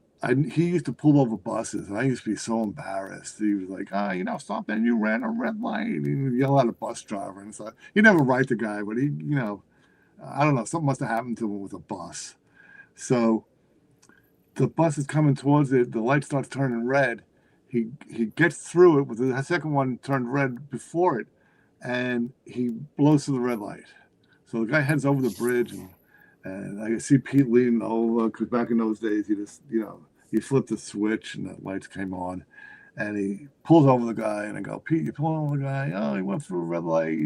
he used to pull over buses, and I used to be so embarrassed. He was like, stop, and you ran a red light. And he would yell at a bus driver. And so he never write the guy, but he, I don't know, something must have happened to him with a bus. So the bus is coming towards it. The light starts turning red. He gets through it with the second one turned red before it, and he blows through the red light. So the guy heads over the bridge, and I see Pete leaning over, because back in those days, he just, he flipped the switch and the lights came on, and he pulls over the guy, and I go, Pete, you pulling over the guy? Oh, he went through a red light,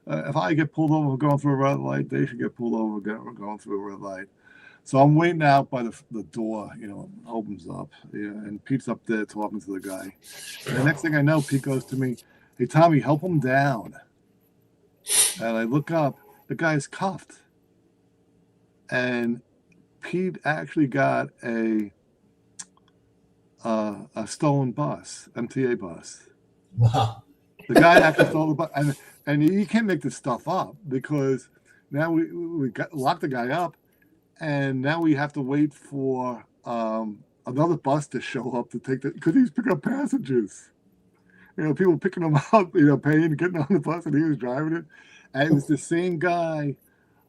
if I get pulled over going through a red light, they should get pulled over going through a red light. So I'm waiting out by the door, opens up, and Pete's up there talking to the guy. And the next thing I know, Pete goes to me, hey, Tommy, help him down. And I look up, the guy's cuffed. And Pete actually got a stolen bus, MTA bus. Wow. The guy actually stole the bus. And you can't make this stuff up, because now we locked the guy up. And now we have to wait for another bus to show up to take because he's picking up passengers. People picking him up, paying to get on the bus, and he was driving it. And it was the same guy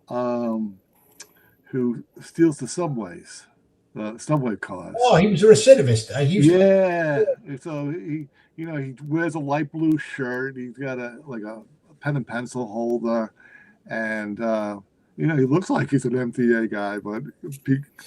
who steals the subways, subway cars. Oh, he was a recidivist. So he wears a light blue shirt. He's got a pen and pencil holder, and he looks like he's an MTA guy, but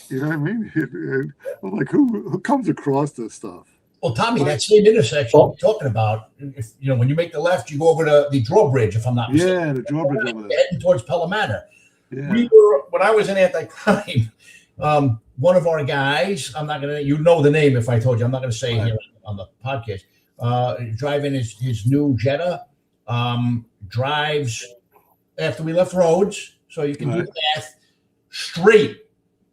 you know what I mean? I'm like, who comes across this stuff? Well, Tommy, that same intersection you're talking about, if, when you make the left, you go over to the drawbridge, if I'm not mistaken. Yeah, the drawbridge over there. Heading towards Pella Manor. Yeah. When I was in anti-crime, one of our guys, I'm not going to, the name if I told you, I'm not going to say here on the podcast, driving his new Jetta, drives after we left Rhodes, so you can do the math, straight.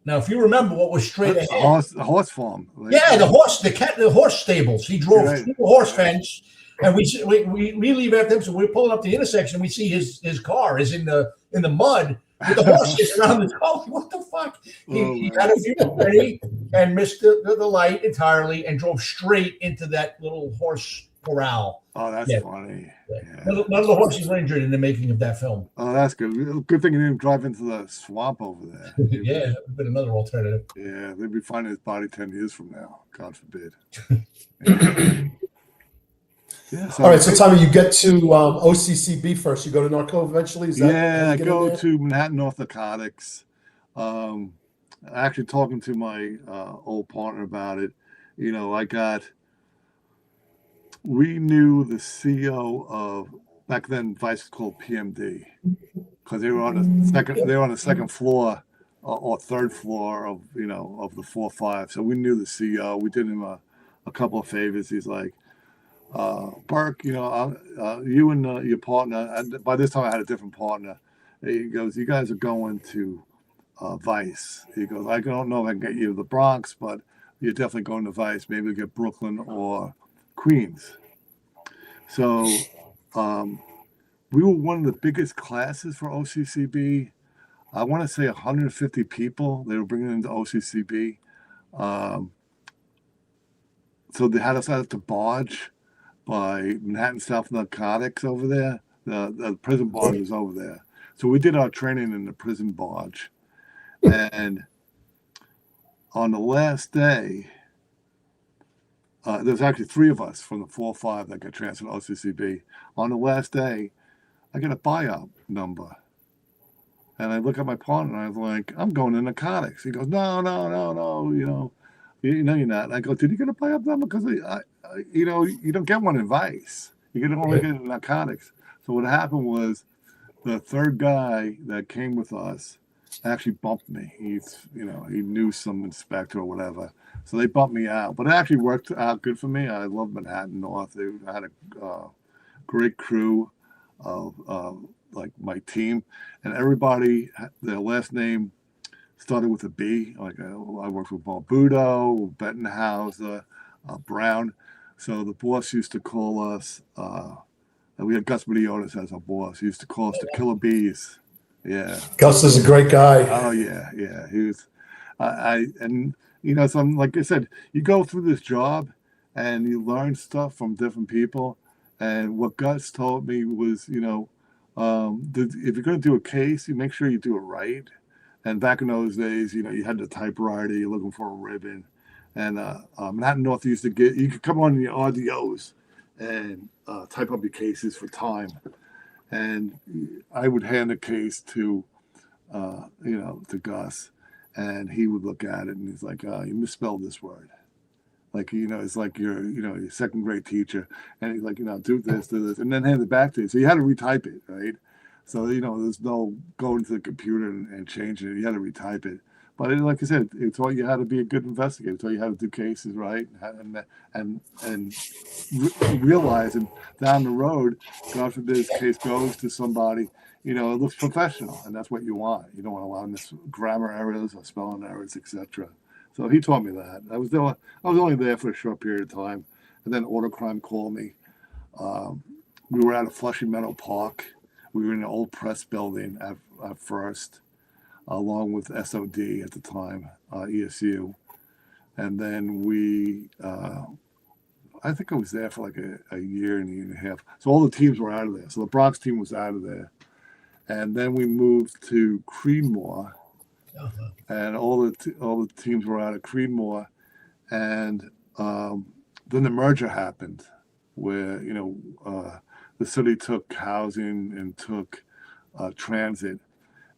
Now, if you remember what was straight ahead. The horse farm. The horse stables. He drove through the horse fence, and we leave after him, so we're pulling up the intersection, we see his car is in the mud with the horses around his car. What the fuck? He had a few already and missed the light entirely and drove straight into that little horse corral. Oh, that's funny. Yeah. None of the horses were injured in the making of that film. Oh, that's good. Good thing you didn't drive into the swamp over there. Yeah, that would have been another alternative. Yeah, they'd be finding his body 10 years from now. God forbid. All right, so Tommy, you get to OCCB first. You go to Narco eventually? I go to Manhattan North Narcotics. Actually talking to my old partner about it. We knew the CEO of, back then Vice was called PMD, because they were on the second floor or third floor of of the 4-5. So we knew the CEO. We did him a couple of favors. He's like, Burke, you and your partner, and by this time I had a different partner. He goes, you guys are going to Vice. He goes, I don't know if I can get you to the Bronx, but you're definitely going to Vice. Maybe we'll get Brooklyn or Queens. So we were one of the biggest classes for OCCB. I want to say 150 people they were bringing into OCCB. So they had us out at the barge by Manhattan South Narcotics over there. The prison barge was over there. So we did our training in the prison barge. And on the last day, there's actually 3 of us from the 4-5 that got transferred to OCCB. On the last day, I get a buyout number. And I look at my partner and I was like, I'm going to narcotics. He goes, no, you're not. And I go, did you get a buyout number? Because, you don't get one in Vice. You can only get it in narcotics. So what happened was the third guy that came with us actually bumped me. He knew some inspector or whatever. So they bumped me out. But it actually worked out good for me. I love Manhattan North. They had a great crew of like my team. And everybody, their last name started with a B. Like I worked with Barbudo, Bettenhauser, Brown. So the boss used to call us, and we had Gus Mediotis as our boss. He used to call us the Killer Bees. Yeah. Gus is a great guy. Oh, yeah. He was, and you know, some, like I said, you go through this job and you learn stuff from different people. And what Gus told me was, you know, if you're going to do a case, you make sure you do it right. And back in those days, you know, you had the typewriter, you're looking for a ribbon. And Manhattan North used to you could come on your RDOs and type up your cases for time. And I would hand a case to, you know, to Gus, and he would look at it and he's like, you misspelled this word. Like, you know, it's like your second grade teacher. And he's like, you know, do this, and then hand it back to you. So you had to retype it, right? So, you know, there's no going to the computer and changing it. You had to retype it. But like I said, it taught you how to be a good investigator. It taught you how to do cases right, and realizing down the road, God forbid this case goes to somebody, you know, it looks professional, and that's what you want. You don't want a lot of grammar errors or spelling errors, etc. So he taught me that. I was only there for a short period of time, and then Auto Crime called me. We were at a Flushing Meadow Park. We were in an old press building at first, along with SOD at the time, ESU. And then I think I was there for like a year and a half. So all the teams were out of there. So the Bronx team was out of there. And then we moved to Creedmoor, and all the teams were out of Creedmoor. And then the merger happened, where, you know, the city took housing and took transit.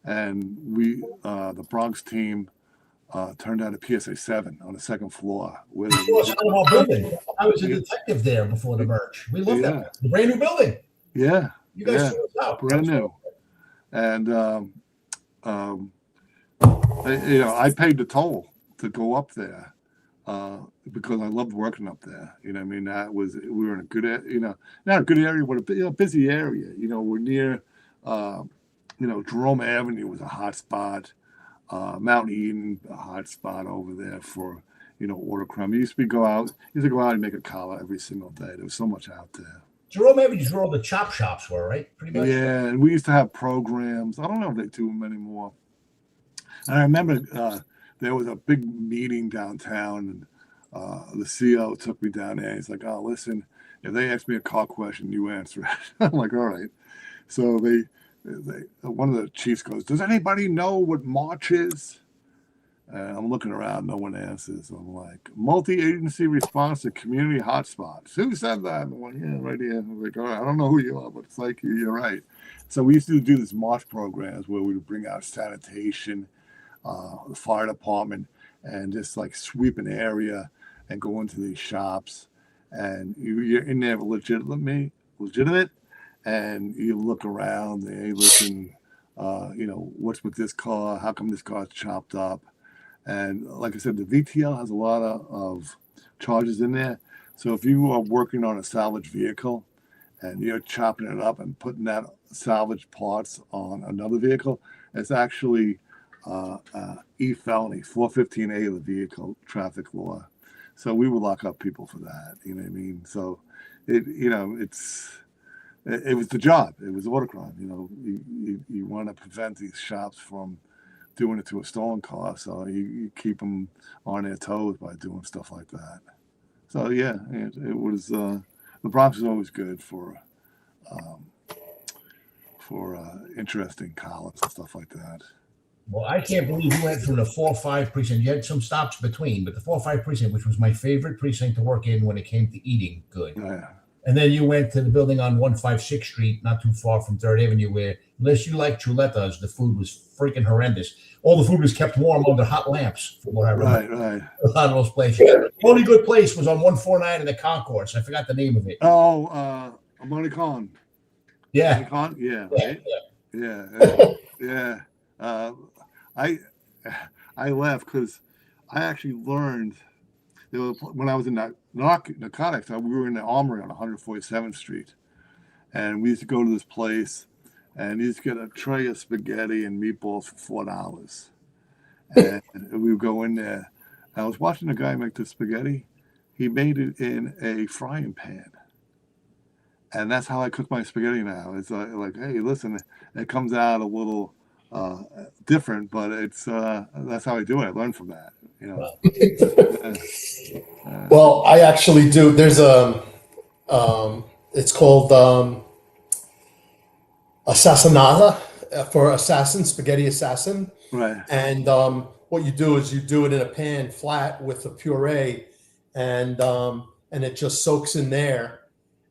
And the Bronx team turned out a PSA 7 on the second floor. Building. I was a detective there before the merge. We loved that. The brand new building. Yeah. You guys threw us out. Brand new. And, you know, I paid the toll to go up there because I loved working up there. You know, I mean, we were in a good, you know, not a good area, but a busy area. You know, we're near, you know, Jerome Avenue was a hot spot. Mount Eden, a hot spot over there for, you know, Auto Crime. Used to go out and make a collar every single day. There was so much out there. Jerome Avenue is where all the chop shops were, right? Pretty much. Yeah, and we used to have programs. I don't know if they do them anymore. And I remember there was a big meeting downtown, and the CEO took me down there. He's like, "Oh, listen, if they ask me a car question, you answer it." I'm like, "All right." So one of the chiefs goes, "Does anybody know what March is?" And I'm looking around, no one answers. I'm like, "Multi-agency response to community hotspots." Who said that? I'm like, "Yeah, right here." I'm like, "All right, I don't know who you are, but it's like you're right." So we used to do these March programs where we would bring out sanitation, the fire department, and just like sweep an area and go into these shops. And you're in there legitimate, and you look around and, hey, listen, you know, what's with this car? How come this car's chopped up? And like I said, the VTL has a lot of charges in there. So if you are working on a salvage vehicle and you're chopping it up and putting that salvage parts on another vehicle, it's actually felony 415A of the vehicle traffic law. So we would lock up people for that. You know what I mean? So it was the job. It was auto crime. You know, you want to prevent these shops from doing it to a stolen car, so you keep them on their toes by doing stuff like that. So yeah, it was the Bronx is always good for interesting columns and stuff like that. Well, I can't believe you went from the 4-5 precinct. You had some stops between, but the 4-5 precinct, which was my favorite precinct to work in when it came to eating good. Yeah. And then you went to the building on 156th Street, not too far from 3rd Avenue, where, unless you like chuletas, the food was freaking horrendous. All the food was kept warm under hot lamps, from what I remember. Right. A lot of those places. The only good place was on 149 in the concourse. I forgot the name of it. Oh, Amani Khan. Yeah. Khan? Yeah. Right? Yeah. I laugh because I actually learned when I was in narcotics. We were in the Armory on 147th Street, and we used to go to this place, and you used to get a tray of spaghetti and meatballs for $4, and we would go in there. And I was watching the guy make the spaghetti. He made it in a frying pan, and that's how I cook my spaghetti now. It's like, hey, listen, it comes out a little different, but it's that's how I do it. I learned from that. You know. Well, I actually do. There's it's called assassinata for assassin, spaghetti assassin. Right. And what you do is you do it in a pan flat with a puree, and it just soaks in there,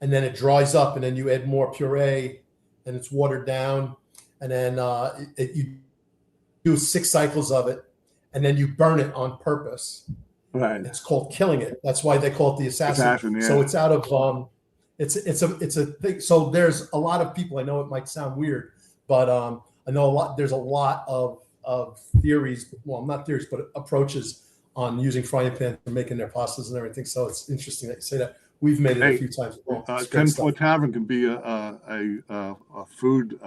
and then it dries up, and then you add more puree, and it's watered down, and then you do 6 cycles of it, and then you burn it on purpose. Right. It's called killing it. That's why they call it the assassin. Yeah. So it's out of it's a thing. So there's a lot of people. I know it might sound weird, but I know a lot. There's a lot of theories. Well, not theories, but approaches on using frying pan for making their pastas and everything. So it's interesting that you say that. We've made it a few times. Ten-Four Tavern can be a food.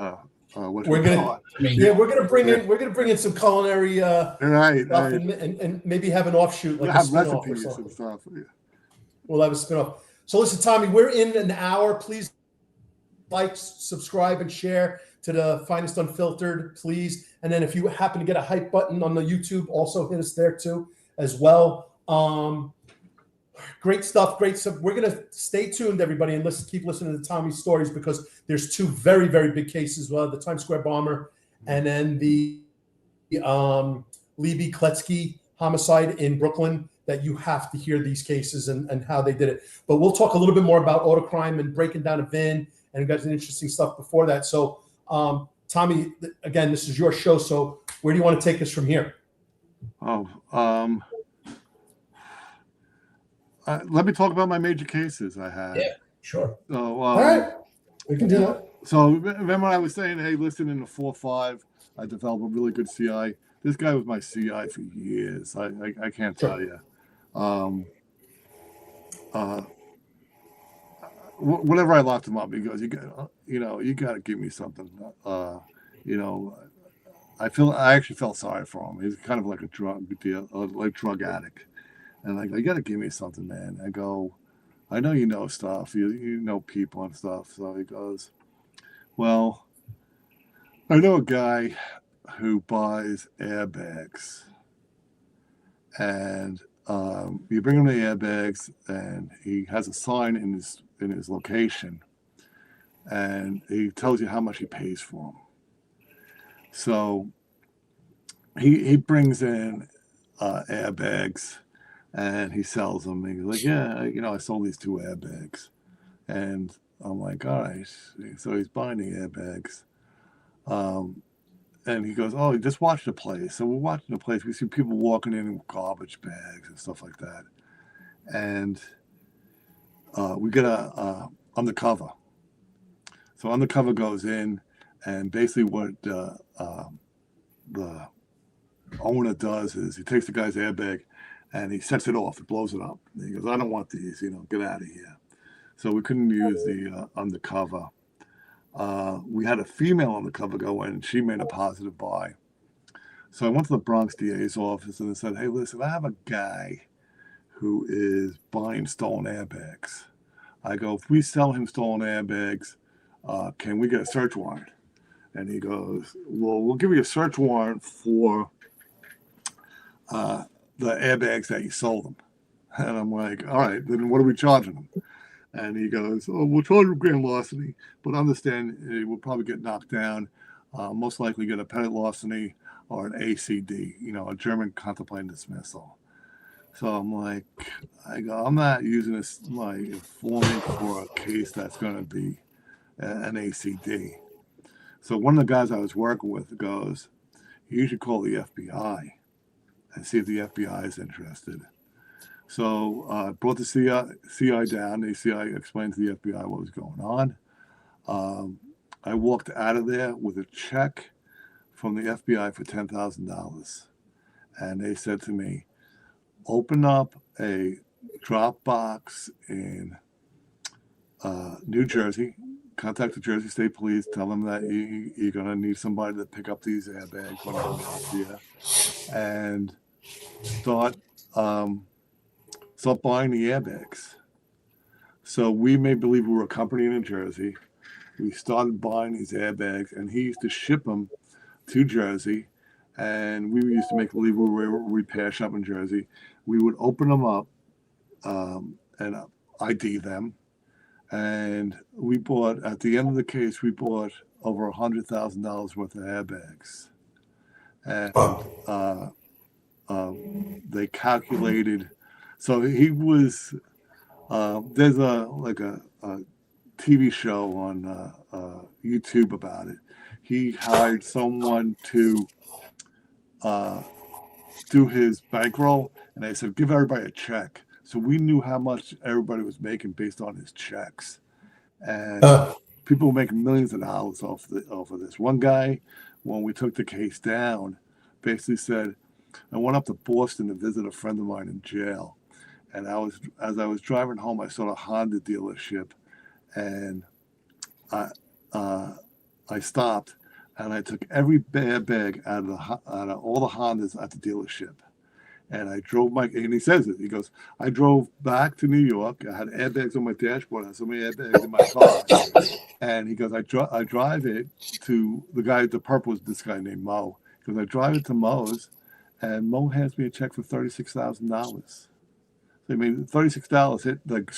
We're gonna bring in some culinary stuff and maybe have an offshoot, like a spin-off or something. And stuff. Yeah. We'll have a spin-off. So listen, Tommy, we're in an hour. Please like, subscribe, and share to the Finest Unfiltered, please. And then if you happen to get a hype button on the YouTube, also hit us there too as well. Great stuff. We're going to stay tuned, everybody, and keep listening to Tommy's stories, because there's 2 very, very big cases. The Times Square bomber and then the Leiby Kletzky homicide in Brooklyn, that you have to hear these cases and how they did it. But we'll talk a little bit more about auto crime and breaking down a VIN, and we've got some interesting stuff before that. So, Tommy, again, this is your show. So where do you want to take us from here? Let me talk about my major cases I had. Yeah, sure. So, all right, we can do that. So remember I was saying, hey, listen, in the 4-5, I developed a really good CI. This guy was my CI for years. I can't tell you. Whenever I locked him up, he goes, you got to give me something. I actually felt sorry for him. He's kind of like a drug addict. And like, you got to give me something, man. I go, I know you know stuff. You know people and stuff. So he goes, well, I know a guy who buys airbags. And you bring him the airbags, and he has a sign in his location. And he tells you how much he pays for them. So he brings in airbags. And he sells them. And he's like, yeah, I sold these 2 airbags. And I'm like, all right. So he's buying the airbags. And he goes, oh, just watch the place. So we're watching the place. We see people walking in garbage bags and stuff like that. And we get a undercover. So undercover goes in, and basically what the owner does is he takes the guy's airbag, and he sets it off. He blows it up. And he goes, I don't want these, get out of here. So we couldn't use the undercover. We had a female undercover go in, and she made a positive buy. So I went to the Bronx DA's office and I said, hey, listen, I have a guy who is buying stolen airbags. I go, if we sell him stolen airbags, can we get a search warrant? And he goes, well, we'll give you a search warrant for the airbags that you sold them. And I'm like, all right, then what are we charging them? And he goes, oh, we'll charge him grand larceny, but understand he will probably get knocked down, most likely get a petty larceny or an ACD, a German contemplating dismissal. So I'm like, I'm not using this like informant for a case that's going to be an ACD. So one of the guys I was working with goes, you should call the FBI and see if the FBI is interested. So I brought the CI down. The CI explained to the FBI what was going on. I walked out of there with a check from the FBI for $10,000. And they said to me, open up a drop box in New Jersey, contact the Jersey State Police, tell them that you're going to need somebody to pick up these airbags when I'm out here, and start buying the airbags. So we made believe we were a company in New Jersey. We started buying these airbags, and he used to ship them to Jersey, and we used to make believe we were a repair shop in Jersey. We would open them up and ID them. And we bought, at the end of the case, we bought over $100,000 worth of airbags. And they calculated, so he was, there's a TV show on YouTube about it. He hired someone to do his bankroll, and they said, give everybody a check. So we knew how much everybody was making based on his checks. And people were making millions of dollars off of this. One guy, when we took the case down, basically said, I went up to Boston to visit a friend of mine in jail. And as I was driving home, I saw a Honda dealership, and I stopped and I took every bag out of all the Hondas at the dealership. And I drove and he says it, he goes, I drove back to New York. I had airbags on my dashboard. I had so many airbags in my car. And he goes, I drive it to the guy, the purple was this guy named Mo. He goes, I drive it to Mo's, and Mo hands me a check for $36,000. So I mean, $36 hit, like,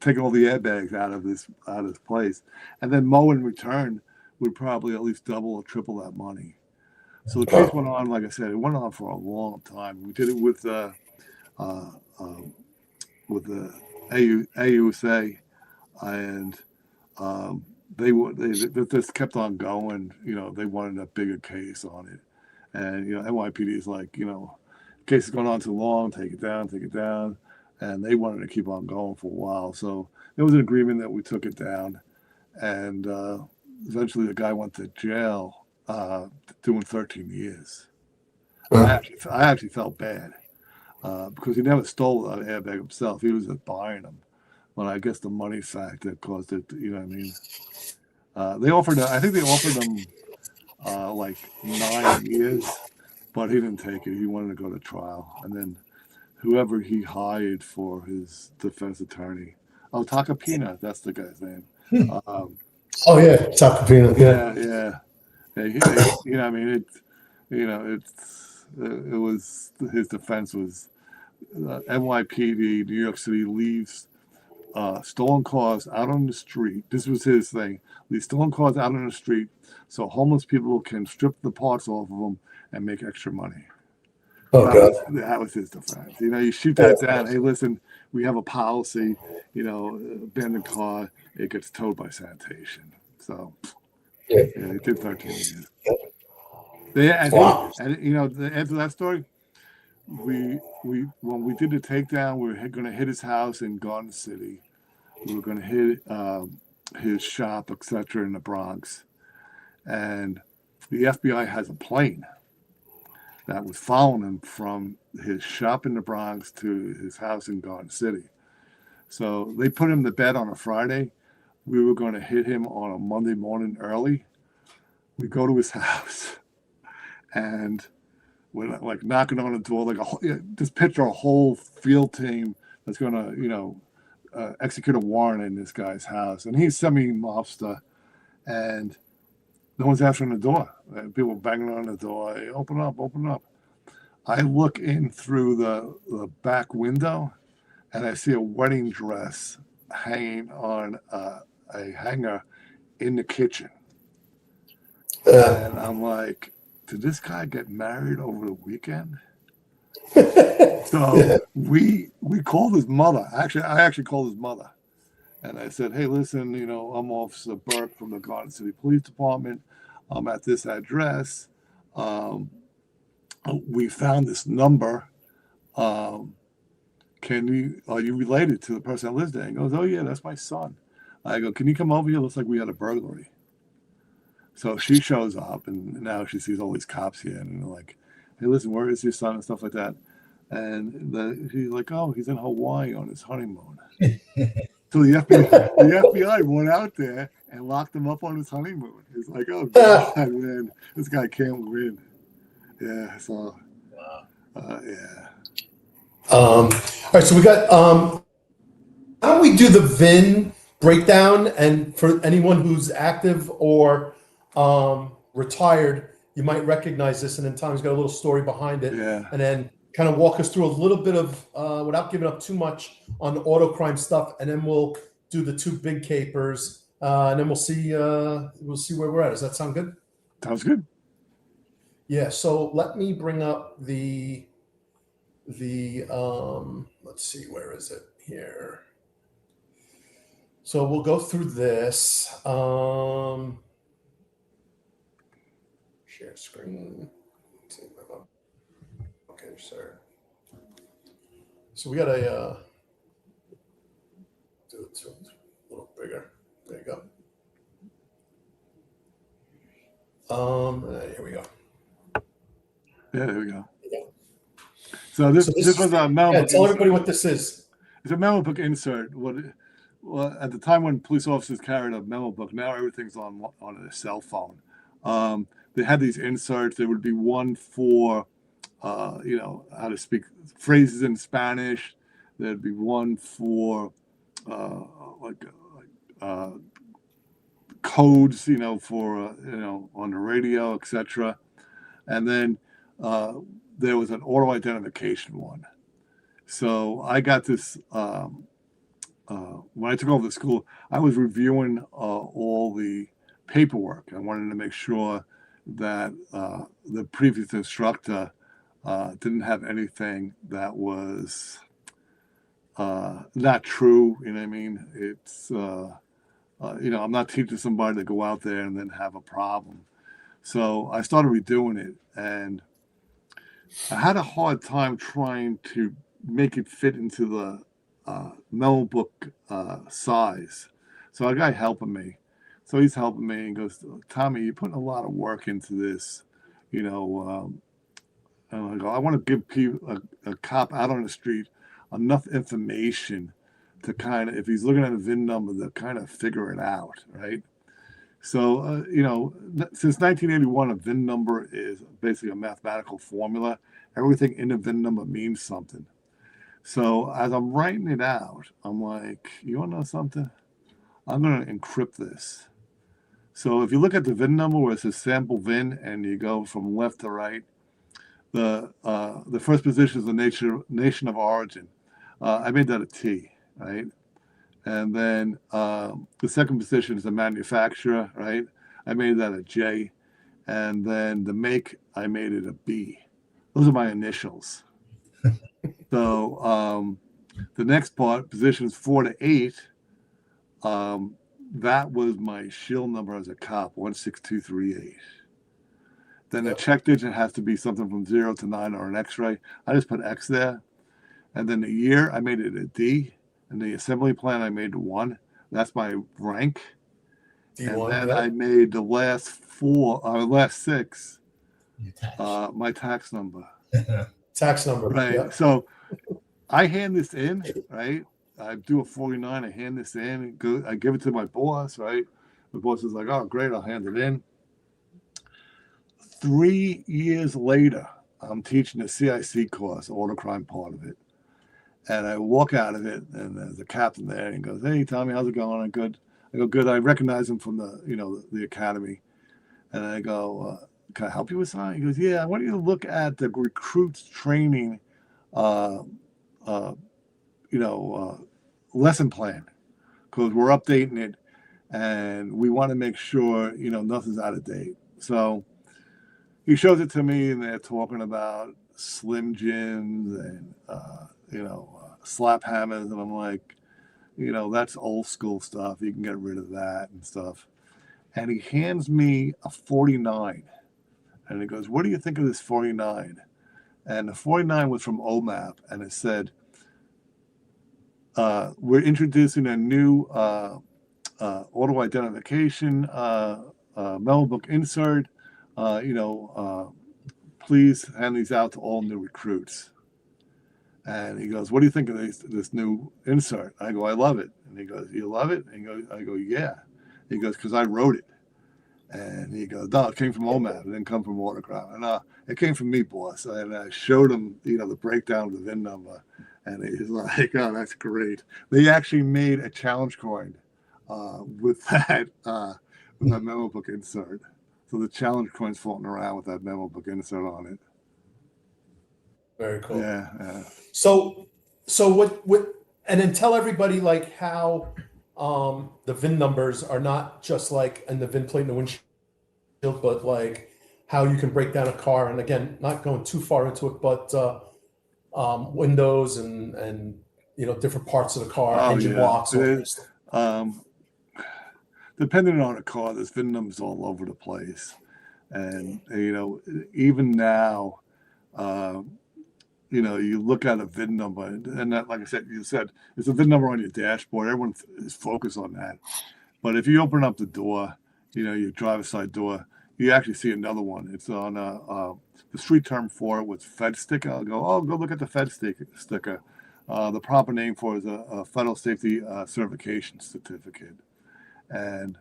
taking all the airbags out of this place. And then Mo in return would probably at least double or triple that money. So the case went on, like I said, it went on for a long time. We did it with the AUSA, and they just kept on going. You know, they wanted a bigger case on it, and you know, NYPD is like, you know, case is going on too long, take it down, and they wanted to keep on going for a while. So there was an agreement that we took it down, and eventually the guy went to jail. Doing 13 years. I actually felt bad because he never stole an airbag himself. He was just buying them. But I guess the money factor caused it, you know what I mean? I think they offered him like 9 years, but he didn't take it. He wanted to go to trial. And then whoever he hired for his defense attorney, Takapina, that's the guy's name. Takapina, yeah. You know, I mean, it was, his defense was NYPD, New York City leaves stolen cars out on the street. This was his thing. Leave stolen cars out on the street so homeless people can strip the parts off of them and make extra money. That was his defense. You know, you shoot that down. Hey, listen, we have a policy, you know, abandoned car, it gets towed by sanitation. So. Yeah, it did 13 years. And you know, the end of that story, when we did the takedown, we were going to hit his house in Garden City. We were going to hit his shop, etc., in the Bronx. And the FBI has a plane that was following him from his shop in the Bronx to his house in Garden City. So they put him to bed on a Friday. We were going to hit him on a Monday morning early. We go to his house, and we're like knocking on the door, like just picture a whole field team that's going to, you know, execute a warrant in this guy's house. And he's semi-mobster, and no one's answering the door. People banging on the door. Hey, open up. I look in through the back window, and I see a wedding dress hanging on a hanger in the kitchen. And I'm like, did this guy get married over the weekend? So we called his mother. I actually called his mother. And I said, hey, listen, you know, I'm Officer Burke from the Garden City Police Department. I'm at this address. We found this number. Are you related to the person that lives there? He goes, oh, yeah, that's my son. I go, can you come over here? Looks like we had a burglary. So she shows up, and now she sees all these cops here, and they're like, hey, listen, where is your son, and stuff like that. And she's like, oh, he's in Hawaii on his honeymoon. So the FBI went out there and locked him up on his honeymoon. He's like, oh, God, man, this guy can't win. Yeah, so, yeah. All right, so we got, why don't we do the VIN breakdown, and for anyone who's active or retired, you might recognize this, and then Tommy's got a little story behind it. Yeah. And then kind of walk us through a little bit of, without giving up too much on the auto crime stuff, and then we'll do the two big capers, and then we'll see where we're at. Does that sound good? Sounds good. Yeah. So let me bring up the let's see, where is it here? So we'll go through this. Share screen. Okay, sir. So we got a do it a little bigger. There you go. Here we go. Yeah, there we go. So this was a memo. Yeah, tell everybody what this is. It's a memo book insert. Well, at the time when police officers carried a memo book, now everything's on a cell phone. They had these inserts. There would be one for, how to speak phrases in Spanish. There'd be one for, codes, for, on the radio, etc. And then there was an auto identification one. So I got this, when I took over the school, I was reviewing all the paperwork. I wanted to make sure that the previous instructor didn't have anything that was not true. You know what I mean? It's, I'm not teaching somebody to go out there and then have a problem. So I started redoing it, and I had a hard time trying to make it fit into the memo book size. So a guy helping me. So he's helping me and goes, Tommy, you're putting a lot of work into this, and I go, I want to give people a cop out on the street enough information to kind of, if he's looking at a VIN number, to kind of figure it out, right? So, since 1981, a VIN number is basically a mathematical formula. Everything in a VIN number means something. So as I'm writing it out, I'm like, you want to know something? I'm going to encrypt this. So if you look at the VIN number where it says sample VIN and you go from left to right, the first position is the nation of origin. I made that a T, right? And then the second position is the manufacturer, right? I made that a J. And then the make, I made it a B. Those are my initials. So the next part, positions 4 to 8, that was my shield number as a cop, 16238. Then the check digit has to be something from 0 to 9 or an X-ray. I just put X there. And then the year, I made it a D. And the assembly plan, I made 1. That's my rank. D1, and then I made the last 6, my tax number. Tax number. Right. Yeah. So I hand this in, right? I do a 49. I hand this in. I give it to my boss, right? The boss is like, oh, great. I'll hand it in. 3 years later, I'm teaching the CIC course, auto crime part of it. And I walk out of it, and there's a captain there, and he goes, hey, Tommy, how's it going? I'm good. I go, good. I recognize him from the academy. And I go, can I help you with something? He goes, yeah, I want you to look at the recruits training, lesson plan, because we're updating it, and we want to make sure, nothing's out of date. So he shows it to me, and they're talking about Slim Jims and, slap hammers. And I'm like, that's old school stuff. You can get rid of that and stuff. And he hands me a 49. And he goes, what do you think of this 49? And the 49 was from OMAP. And it said, we're introducing a new auto identification memo book insert. Please hand these out to all new recruits. And he goes, what do you think of this new insert? I go, I love it. And he goes, you love it? And I go, yeah. He goes, because I wrote it. And he goes, no, it came from OMAP. It didn't come from Watercraft. And it came from me, boss. And I showed him, the breakdown of the VIN number. And he's like, oh, that's great. They actually made a challenge coin with that memo book insert. So the challenge coin's floating around with that memo book insert on it. Very cool. Yeah. So what, and then tell everybody like how the VIN numbers are not just like in the VIN plate in the windshield, but like how you can break down a car. And again, not going too far into it, but windows and different parts of the car, engine blocks, all that stuff. Depending on a car, there's VIN numbers all over the place. And, even now, you look at a VIN number, and that, like I said, it's a VIN number on your dashboard. Everyone is focused on that. But if you open up the door, your driver's side door, you actually see another one. It's on the street term for it was Fed sticker. I'll go look at the Fed sticker. The proper name for it is a Federal Safety Certification Certificate. And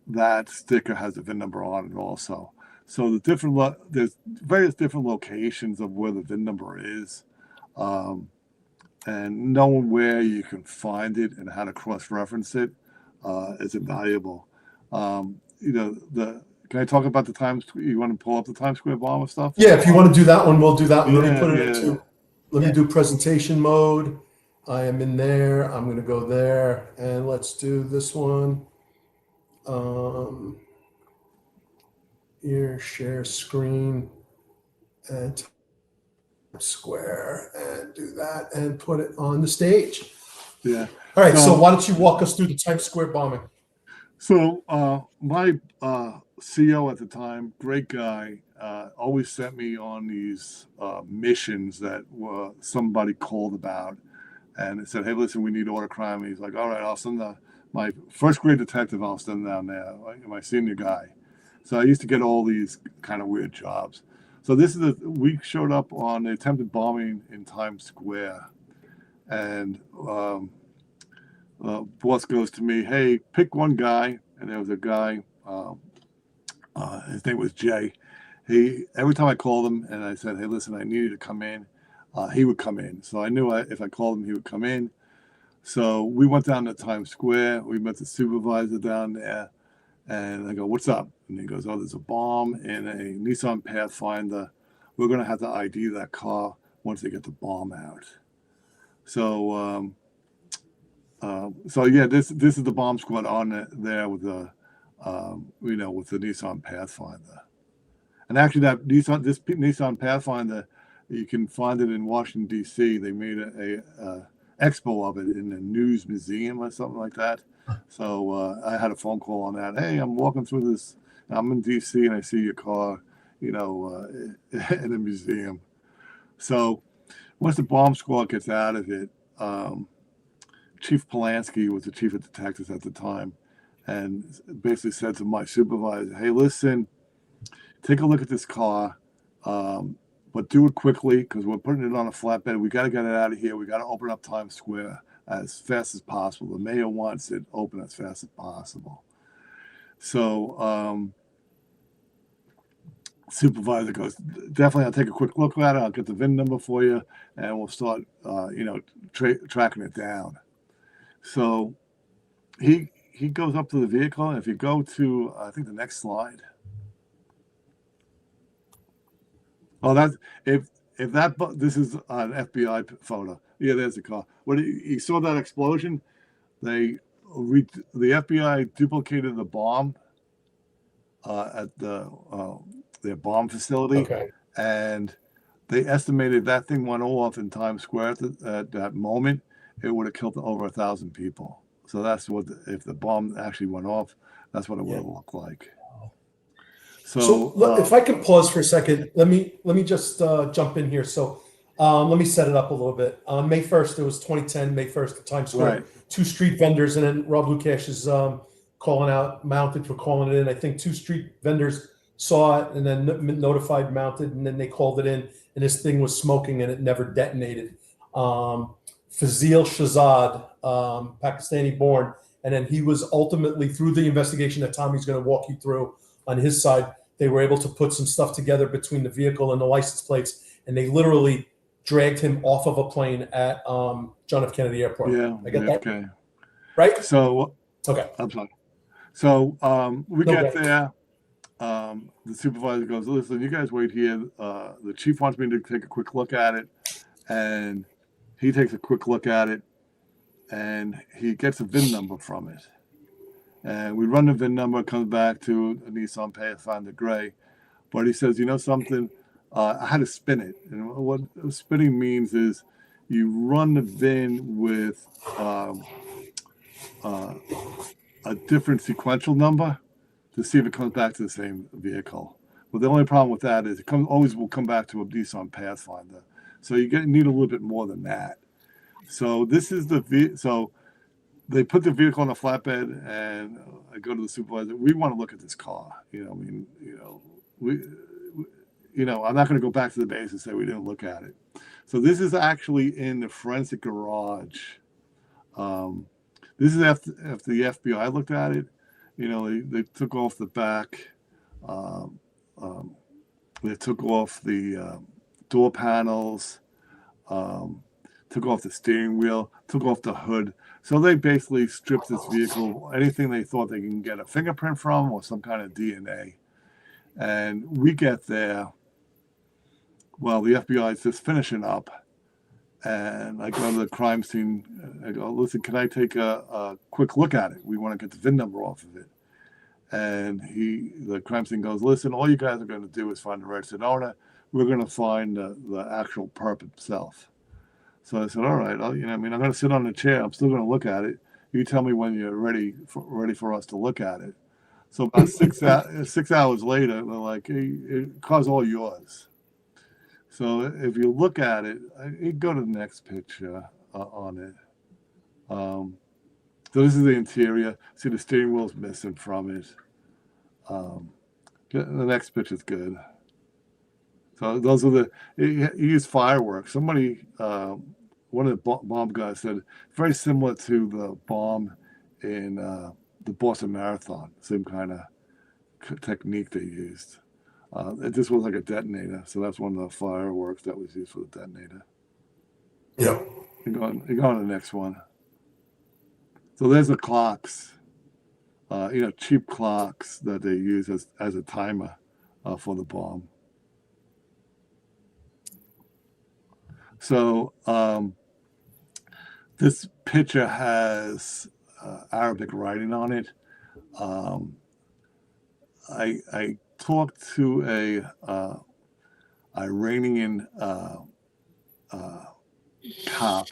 that sticker has a VIN number on it also. So there's various different locations of where the VIN number is, and knowing where you can find it and how to cross-reference it is invaluable. Can I talk about the Times? You want to pull up the Times Square bomber stuff? Yeah, if you want to do that one, we'll do that one. Let me put it into. Let me Yeah. do presentation mode. I am in there. I'm going to go there, and let's do this one. Here, share screen, and Times Square, and do that, and put it on the stage. Yeah. All right. So why don't you walk us through the Times Square bombing? So my CO at the time, great guy, always sent me on these missions that somebody called about, and it said, "Hey, listen, we need order crime." And he's like, "All right, I'll send my first grade detective. I'll send down there, my senior guy." So I used to get all these kind of weird jobs. So we showed up on the attempted bombing in Times Square, and boss goes to me, "Hey, pick one guy." And there was a guy, his name was Jay. Every time I called him and I said, "Hey, listen, I need you to come in," he would come in. So I knew if I called him, he would come in. So we went down to Times Square. We met the supervisor down there, and I go, "What's up?" And he goes, "Oh, there's a bomb in a Nissan Pathfinder. We're going to have to ID that car once they get the bomb out." So, this is the bomb squad on there with the, with the Nissan Pathfinder. And actually, this Nissan Pathfinder, you can find it in Washington D.C. They made a expo of it in the News Museum or something like that. So I had a phone call on that. "Hey, I'm walking through this. I'm in D.C. and I see your car, in a museum." So once the bomb squad gets out of it, Chief Polanski was the chief of detectives at the time, and basically said to my supervisor, "Hey, listen, take a look at this car, but do it quickly because we're putting it on a flatbed. We got to get it out of here. We got to open up Times Square as fast as possible. The mayor wants it open as fast as possible." So supervisor goes, "Definitely, I'll take a quick look at it. I'll get the VIN number for you, and we'll start, tracking it down." So he goes up to the vehicle, and if you go to, I think the next slide. Oh, this is an FBI photo. Yeah, there's the car. When he saw that explosion, the FBI duplicated the bomb at their bomb facility, Okay. and they estimated that thing went off in Times Square at that moment. It would have killed over 1,000 people. So that's what, if the bomb actually went off, that's what it would have looked like. So if I could pause for a second, let me just jump in here. So let me set it up a little bit. On May 1st, it was 2010, May 1st at Times Square. Right. 2 street vendors, and then Rob Lukash is calling out Mounted for calling it in. I think 2 street vendors saw it and then notified Mounted, and then they called it in, and this thing was smoking and it never detonated. Fazil Shahzad, Pakistani born, and then he was ultimately, through the investigation that Tommy's going to walk you through on his side, they were able to put some stuff together between the vehicle and the license plates, and they literally dragged him off of a plane at John F. Kennedy Airport. Yeah, I get that? okay. Right? So Okay. I'm sorry. So we get there. the supervisor goes, listen, you guys wait here. The chief wants me to take a quick look at it. And he takes a quick look at it, and he gets a VIN number from it. And we run the VIN number, comes back to a Nissan Pathfinder Gray. But he says, you know something? I had to spin it. And what spinning means is you run the VIN with a different sequential number to see if it comes back to the same vehicle. But the only problem with that is it always will come back to a Nissan Pathfinder. So you need a little bit more than that. So this is so they put the vehicle on a flatbed, and I go to the supervisor. We want to look at this car. I'm not going to go back to the base and say we didn't look at it. So this is actually in the forensic garage. This is after the FBI looked at it. They took off the back. They took off the door panels, took off the steering wheel, took off the hood. So they basically stripped this vehicle, anything they thought they can get a fingerprint from or some kind of DNA. And we get there, well, the FBI is just finishing up. And I go to the crime scene. I go, listen, can I take a quick look at it? We want to get the VIN number off of it. And the crime scene goes, listen, all you guys are going to do is find the registered owner. We're going to find the actual perp himself. So I said, all right, I'm going to sit on the chair. I'm still going to look at it. You tell me when you're ready for us to look at it. So about 6 hours later, they're like, hey, car's all yours. So if you look at it, you go to the next picture on it. So this is the interior. See, the steering wheel's missing from it. The next picture's good. So those are he used fireworks. Somebody, one of the bomb guys said, very similar to the bomb in the Boston Marathon. Same kind of technique they used. It just was like a detonator. So that's one of the fireworks that was used for the detonator. Yeah. You go on to the next one. So there's the clocks, cheap clocks that they use as a timer for the bomb. So this picture has Arabic writing on it. I talked to a Iranian cop,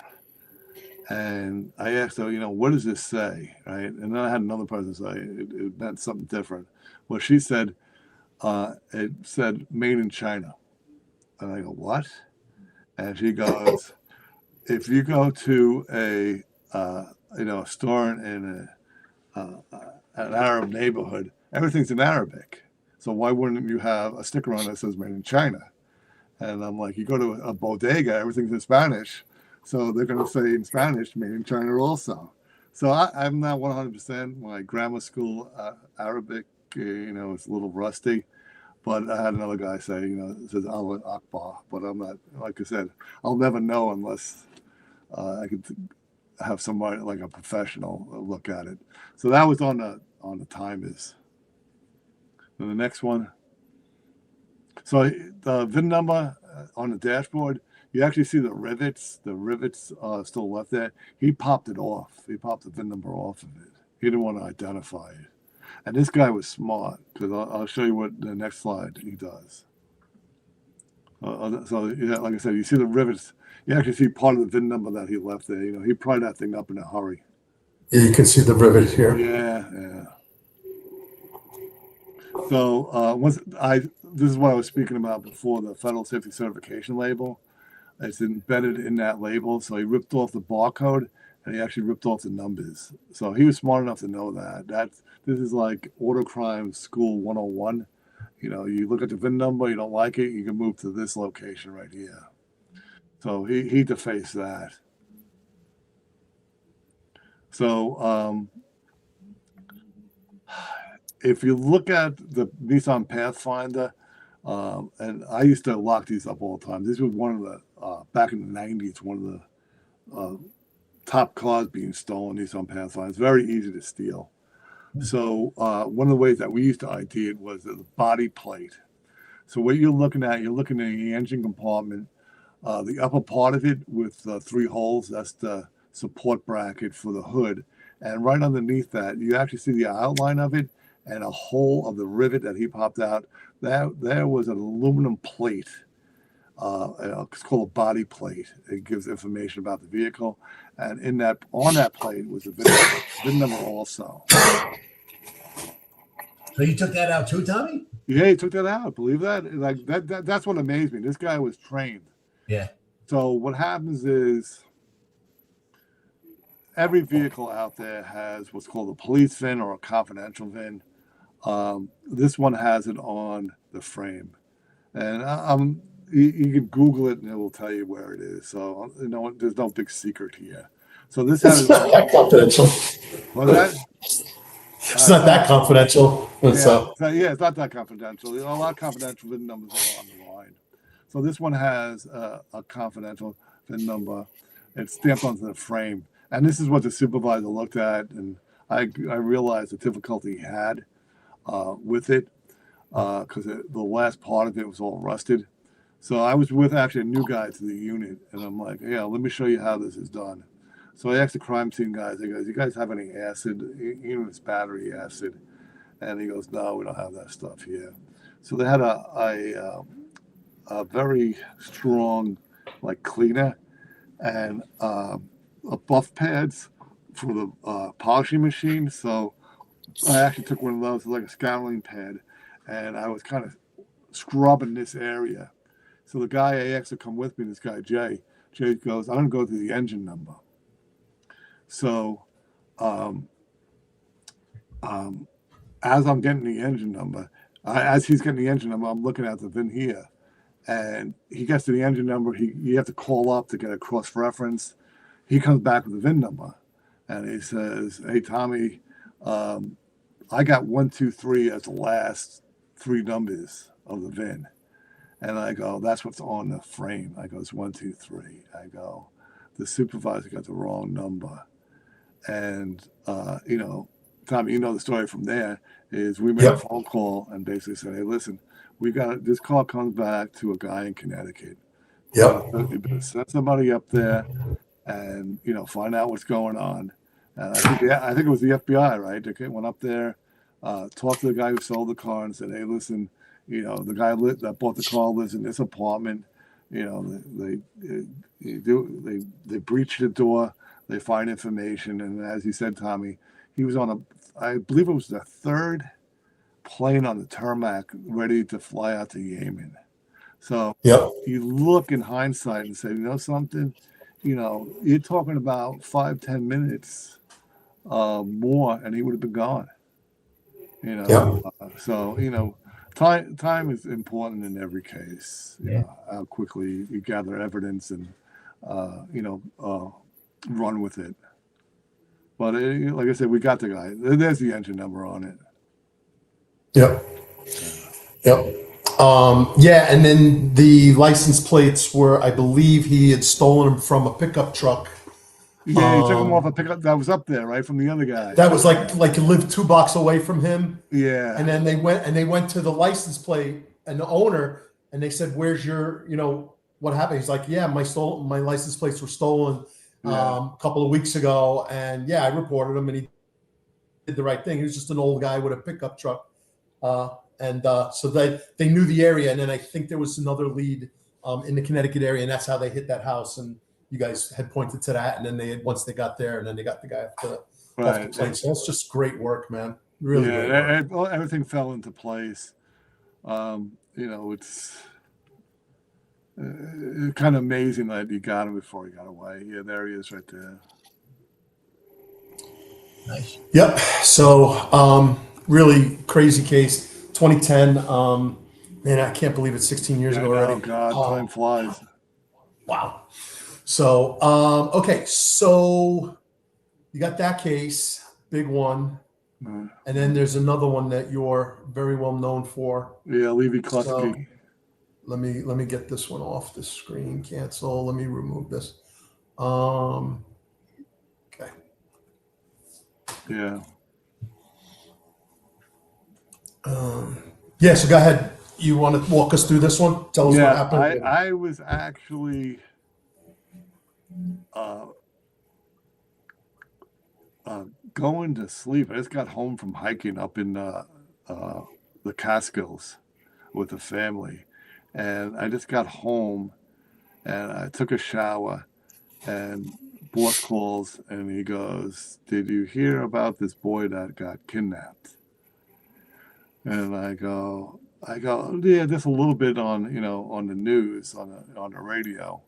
and I asked her, what does this say, right? And then I had another person say it meant something different. Well, she said it said "Made in China," and I go, "What?" And she goes, "If you go to a store in an Arab neighborhood, everything's in Arabic. So why wouldn't you have a sticker on that says "Made in China"?" And I'm like, you go to a bodega, everything's in Spanish. So they're going to say in Spanish, "Made in China" also. So I'm not 100%. My grammar school Arabic, it's a little rusty. But I had another guy say, it says Allah Akbar. But I'm not, like I said, I'll never know unless I could have somebody like a professional look at it. So that was on the timers. Then the next one. So the VIN number on the dashboard, you actually see the rivets. The rivets still left there. He popped it off. He popped the VIN number off of it. He didn't want to identify it. And this guy was smart, because I'll show you what the next slide he does. So like I said, you see the rivets. You actually see part of the VIN number that he left there. He pried that thing up in a hurry. Yeah, you can see the rivet here. Yeah. So this is what I was speaking about before, the Federal Safety Certification label. It's embedded in that label. So he ripped off the barcode, and he actually ripped off the numbers. So he was smart enough to know that. This is like auto crime school 101. You look at the VIN number, you don't like it, you can move to this location right here. So he defaced that. So if you look at the Nissan Pathfinder, and I used to lock these up all the time. This was one of the, back in the 90s, one of the top cars being stolen, Nissan Pathfinder. It's very easy to steal. So one of the ways that we used to ID it was the body plate. So what you're looking at the engine compartment, the upper part of it with 3 holes. That's the support bracket for the hood. And right underneath that, you actually see the outline of it and a hole of the rivet that he popped out. There was an aluminum plate. It's called a body plate. It gives information about the vehicle, and on that plate was a VIN number also. So you took that out too, Tommy? Yeah, he took that out. Believe that? Like that's what amazed me. This guy was trained. Yeah. So what happens is every vehicle out there has what's called a police VIN or a confidential VIN. This one has it on the frame, and you can Google it and it will tell you where it is. So there's no big secret here. So this has not that confidential. What's that? It's not that confidential. It's not that confidential. A lot of confidential VIN numbers are on the line. So this one has a confidential VIN number. It's stamped onto the frame. And this is what the supervisor looked at. And I realized the difficulty he had with it because the last part of it was all rusted. So I was with actually a new guy to the unit. And I'm like, yeah, let me show you how this is done. So I asked the crime scene guys, he goes, you guys have any acid, even if it's battery acid? And he goes, no, we don't have that stuff here. So they had a very strong like cleaner and a buff pads for the polishing machine. So I actually took one of those, like a scouring pad, and I was kind of scrubbing this area. So the guy I asked to come with me, this guy Jay goes, I'm going to go through the engine number. So as I'm getting the engine number, as he's getting the engine number, I'm looking at the VIN here. And he gets to the engine number. You have to call up to get a cross-reference. He comes back with the VIN number. And he says, hey, Tommy, I got 1, 2, 3 as the last 3 numbers of the VIN. And I go, that's what's on the frame. I go, it's 1, 2, 3. I go, the supervisor got the wrong number. And, Tommy, the story from there is we made a phone call and basically said, hey, listen, this call comes back to a guy in Connecticut. You better send somebody up there and, find out what's going on. And I think it was the FBI, right? They went up there, talked to the guy who sold the car and said, hey, listen, the guy that bought the car lives in this apartment. They breached the door. They find information, and as you said, Tommy, he was on I believe it was the 3rd plane on the tarmac, ready to fly out to Yemen. So you look in hindsight and say, something, you're talking about 5-10 minutes more, and he would have been gone. So time is important in every case. How quickly you gather evidence and run with it. But like I said, we got the guy. There's the engine number on it. And then the license plates were, I believe he had stolen them from a pickup truck. Yeah, he took them off a pickup that was up there, right, from the other guy. That was like he lived 2 blocks away from him. Yeah. And then they went to the license plate and the owner, and they said, where's your, what happened? He's like, yeah, my license plates were stolen a couple of weeks ago. And I reported him and he did the right thing. He was just an old guy with a pickup truck. So they knew the area. And then I think there was another lead in the Connecticut area, and that's how they hit that house. And you guys had pointed to that. And then once they got there, and then they got the guy off the plane. So that's just great work, man. Really great work. Everything fell into place. It's kind of amazing that you got him before he got away. Yeah, there he is right there. Nice. Yep. So really crazy case. 2010. Man, I can't believe it's 16 years ago already. Oh God, time flies. Wow. So okay, so you got that case, big one. And then there's another one that you're very well known for. Yeah, Leiby Kletzky. So, let me get this one off the screen. Cancel. Let me remove this. Okay. Yeah. Yeah, so go ahead. You want to walk us through this one? Tell us what happened. I was actually going to sleep. I just got home from hiking up in the Catskills with the family, and I just got home, and I took a shower, and boss calls, and he goes, "Did you hear about this boy that got kidnapped?" And I go, yeah, just a little bit on on the news, on the radio,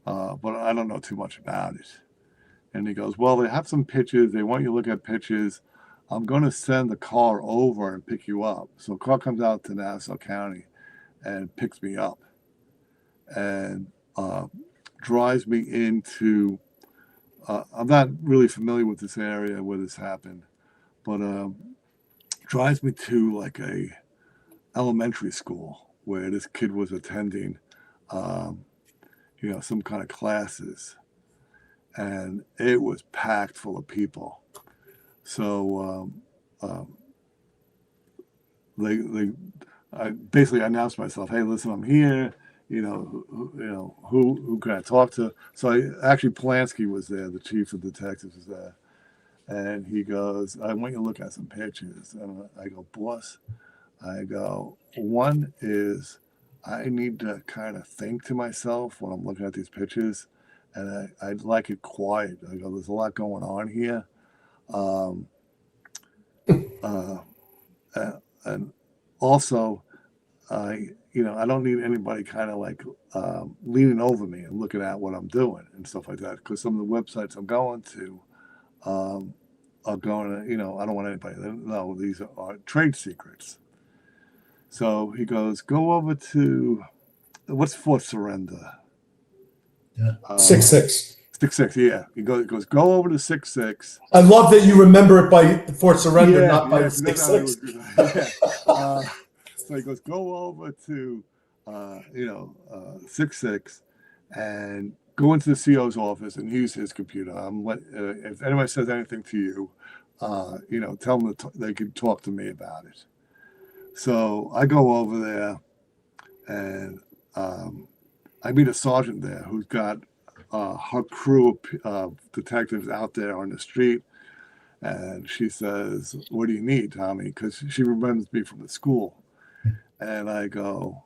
but I don't know too much about it. And he goes, "Well, they have some pictures. They want you to look at pictures. I'm going to send the car over and pick you up." So a car comes out to Nassau County and picks me up and drives me into. I'm not really familiar with this area where this happened, but drives me to like a elementary school where this kid was attending, some kind of classes, and it was packed full of people. So I basically announced myself, "Hey, listen, I'm here. Who can I talk to?" So actually Polanski was there, the chief of detectives was there, and he goes, "I want you to look at some pictures." And I go, "Boss," I go, "one is I need to kind of think to myself when I'm looking at these pictures, and I'd like it quiet." I go, "There's a lot going on here." And also, I don't need anybody kind of like leaning over me and looking at what I'm doing and stuff like that, because some of the websites I'm going to are going to, I don't want anybody to know these are trade secrets. So he goes, "Go over to, what's Fort Surrender?" 6-6. 6-6, yeah. He goes, "Go over to 6-6. I love that you remember it by Fort Surrender, not by 'cause 6-6. So he goes, "Go over to, 6-6 and go into the CO's office and use his computer. If anybody says anything to you, tell them they can talk to me about it." So I go over there, and I meet a sergeant there who's got her crew of detectives out there on the street, and she says, "What do you need, Tommy?" Because she remembers me from the school. And I go,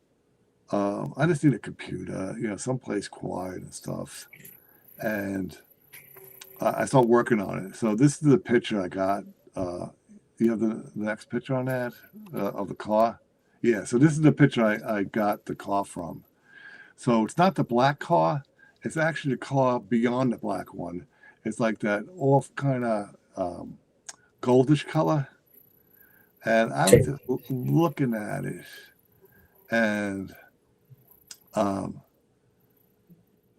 "I just need a computer, someplace quiet and stuff." And I start working on it. So this is the picture I got. You have the next picture on that of the car? Yeah, so this is the picture I got the car from. So it's not the black car. It's actually the car beyond the black one. It's like that off kind of goldish color. And I was just looking at it, and I'm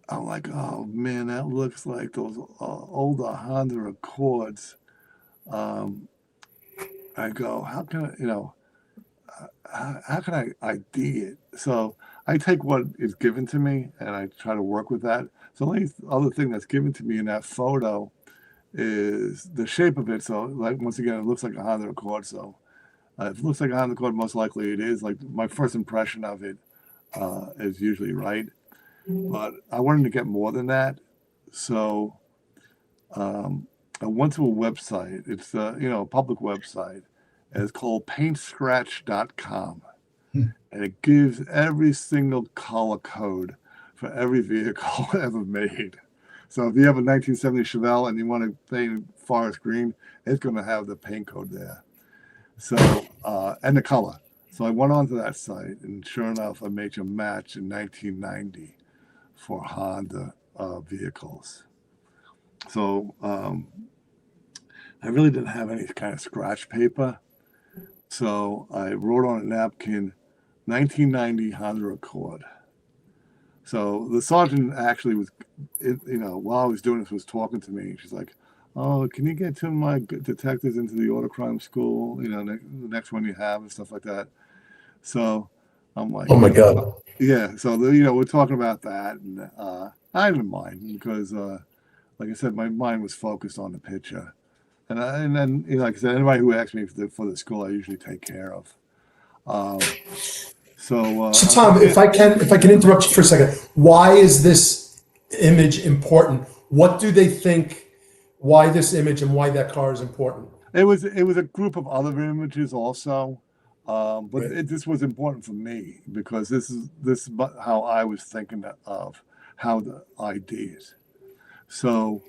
like, "Oh man, that looks like those older Honda Accords." I go, "How can how can I ID it?" So I take what is given to me and I try to work with that. So the only other thing that's given to me in that photo is the shape of it. So like, once again, it looks like a Honda Accord. So if it looks like a Honda Accord, most likely it is. Like, my first impression of it is usually right. But I wanted to get more than that. So I went to a website. It's a public website. And it's called paintscratch.com. And it gives every single color code for every vehicle ever made. So if you have a 1970 Chevelle and you want to paint forest green, it's going to have the paint code there. So, and the color. So I went onto that site, and sure enough, I made a match in 1990 for Honda vehicles. So I really didn't have any kind of scratch paper. So I wrote on a napkin, 1990 Honda Accord. So the sergeant actually was, while I was doing this, was talking to me. She's like, "Oh, can you get to my detectives into the auto crime school, the next one you have," and stuff like that. So I'm like, Oh my God. Yeah. So, we're talking about that. And I didn't mind because, like I said, my mind was focused on the picture. And then, like I said, anybody who asks me for the school, I usually take care of. So Tom, if I can interrupt you for a second, why is this image important? What do they think? Why this image and why that car is important? It was a group of other images also, but Right. this was important for me because this is how I was thinking of how the ID is. So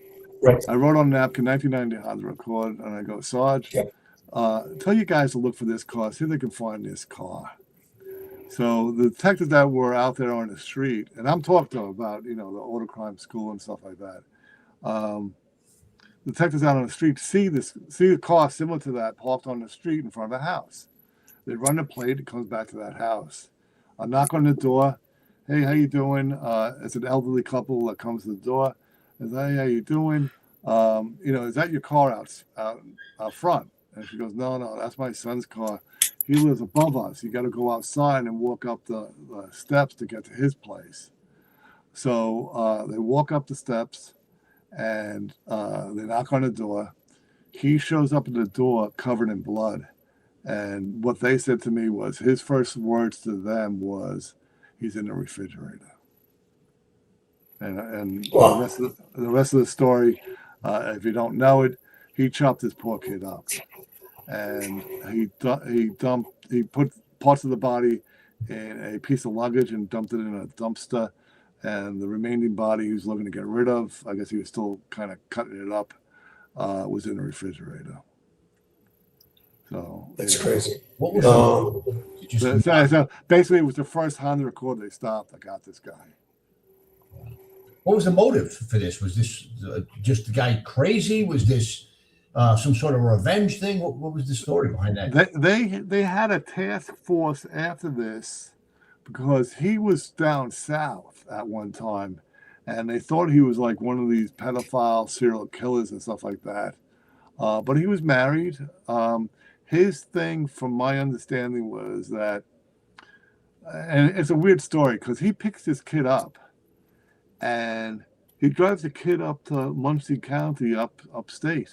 Right. I wrote on a napkin 1990 how to record, and I go, Sarge, Yep. tell you guys to look for this car, see if they can find this car. So the detectives that were out there on the street, and I'm talking to them about, the auto crime school and stuff like that. Detectives out on the street see a car similar to that parked on the street in front of a house. They run the plate, it comes back to that house. I knock on the door. Hey, how you doing? It's an elderly couple that comes to the door. I say, hey, how you doing? Is that your car out front? And she goes, no, that's my son's car. He lives above us. You got to go outside and walk up the steps to get to his place. So they walk up the steps and they knock on the door. He shows up at the door covered in blood. And what they said to me was his first words to them was, he's in the refrigerator. And Wow. the rest of the story, if you don't know it, he chopped this poor kid up. And he put parts of the body in a piece of luggage and dumped it in a dumpster, and the remaining body he was looking to get rid of, I guess he was still kind of cutting it up, was in the refrigerator. So That's crazy. What was so basically it was the first Honda Accord they stopped. I got this guy. What was the motive for this? Was this just the guy crazy? Was this some sort of revenge thing? What was the story behind that? They had a task force after this because he was down south at one time, and they thought he was like one of these pedophile serial killers and stuff like that. But he was married. His thing, from my understanding, was that, and it's a weird story because he picks this kid up, and he drives the kid up to Muncie County, upstate,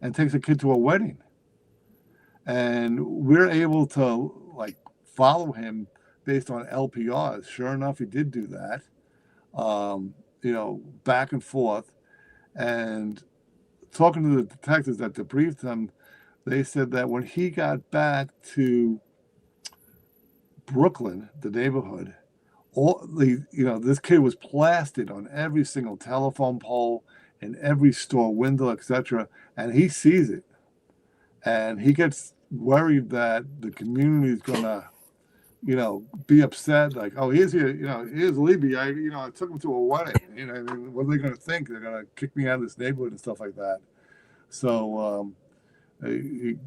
and takes the kid to a wedding. And we're able to follow him based on LPRs. Sure enough, he did do that. Back and forth. And talking to the detectives that debriefed him, they said that when he got back to Brooklyn, the neighborhood, this kid was plastered on every single telephone pole, in every store window, etc. And he sees it, and he gets worried that the community is gonna, be upset. Like, oh, here's Leiby. I took him to a wedding. What are they gonna think? They're gonna kick me out of this neighborhood and stuff like that. So he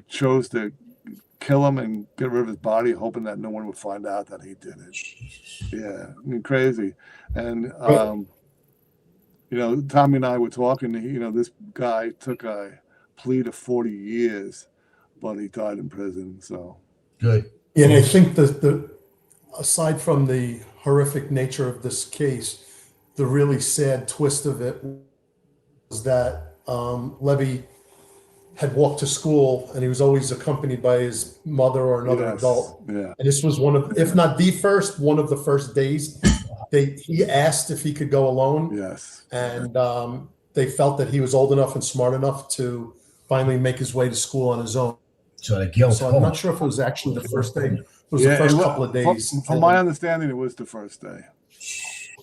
chose to kill him and get rid of his body, hoping that no one would find out that he did it. Yeah, crazy. And Tommy and I were talking. This guy took a plea to 40 years, but he died in prison. So good. Yeah, and I think the aside from the horrific nature of this case, the really sad twist of it was that Leiby had walked to school, and he was always accompanied by his mother or another adult. Yeah. And this was one of, if not one of the first days. He asked if he could go alone. Yes. And they felt that he was old enough and smart enough to finally make his way to school on his own. So the guilt. So I'm not sure if it was actually the first day. It was the first couple of days. From my understanding, it was the first day.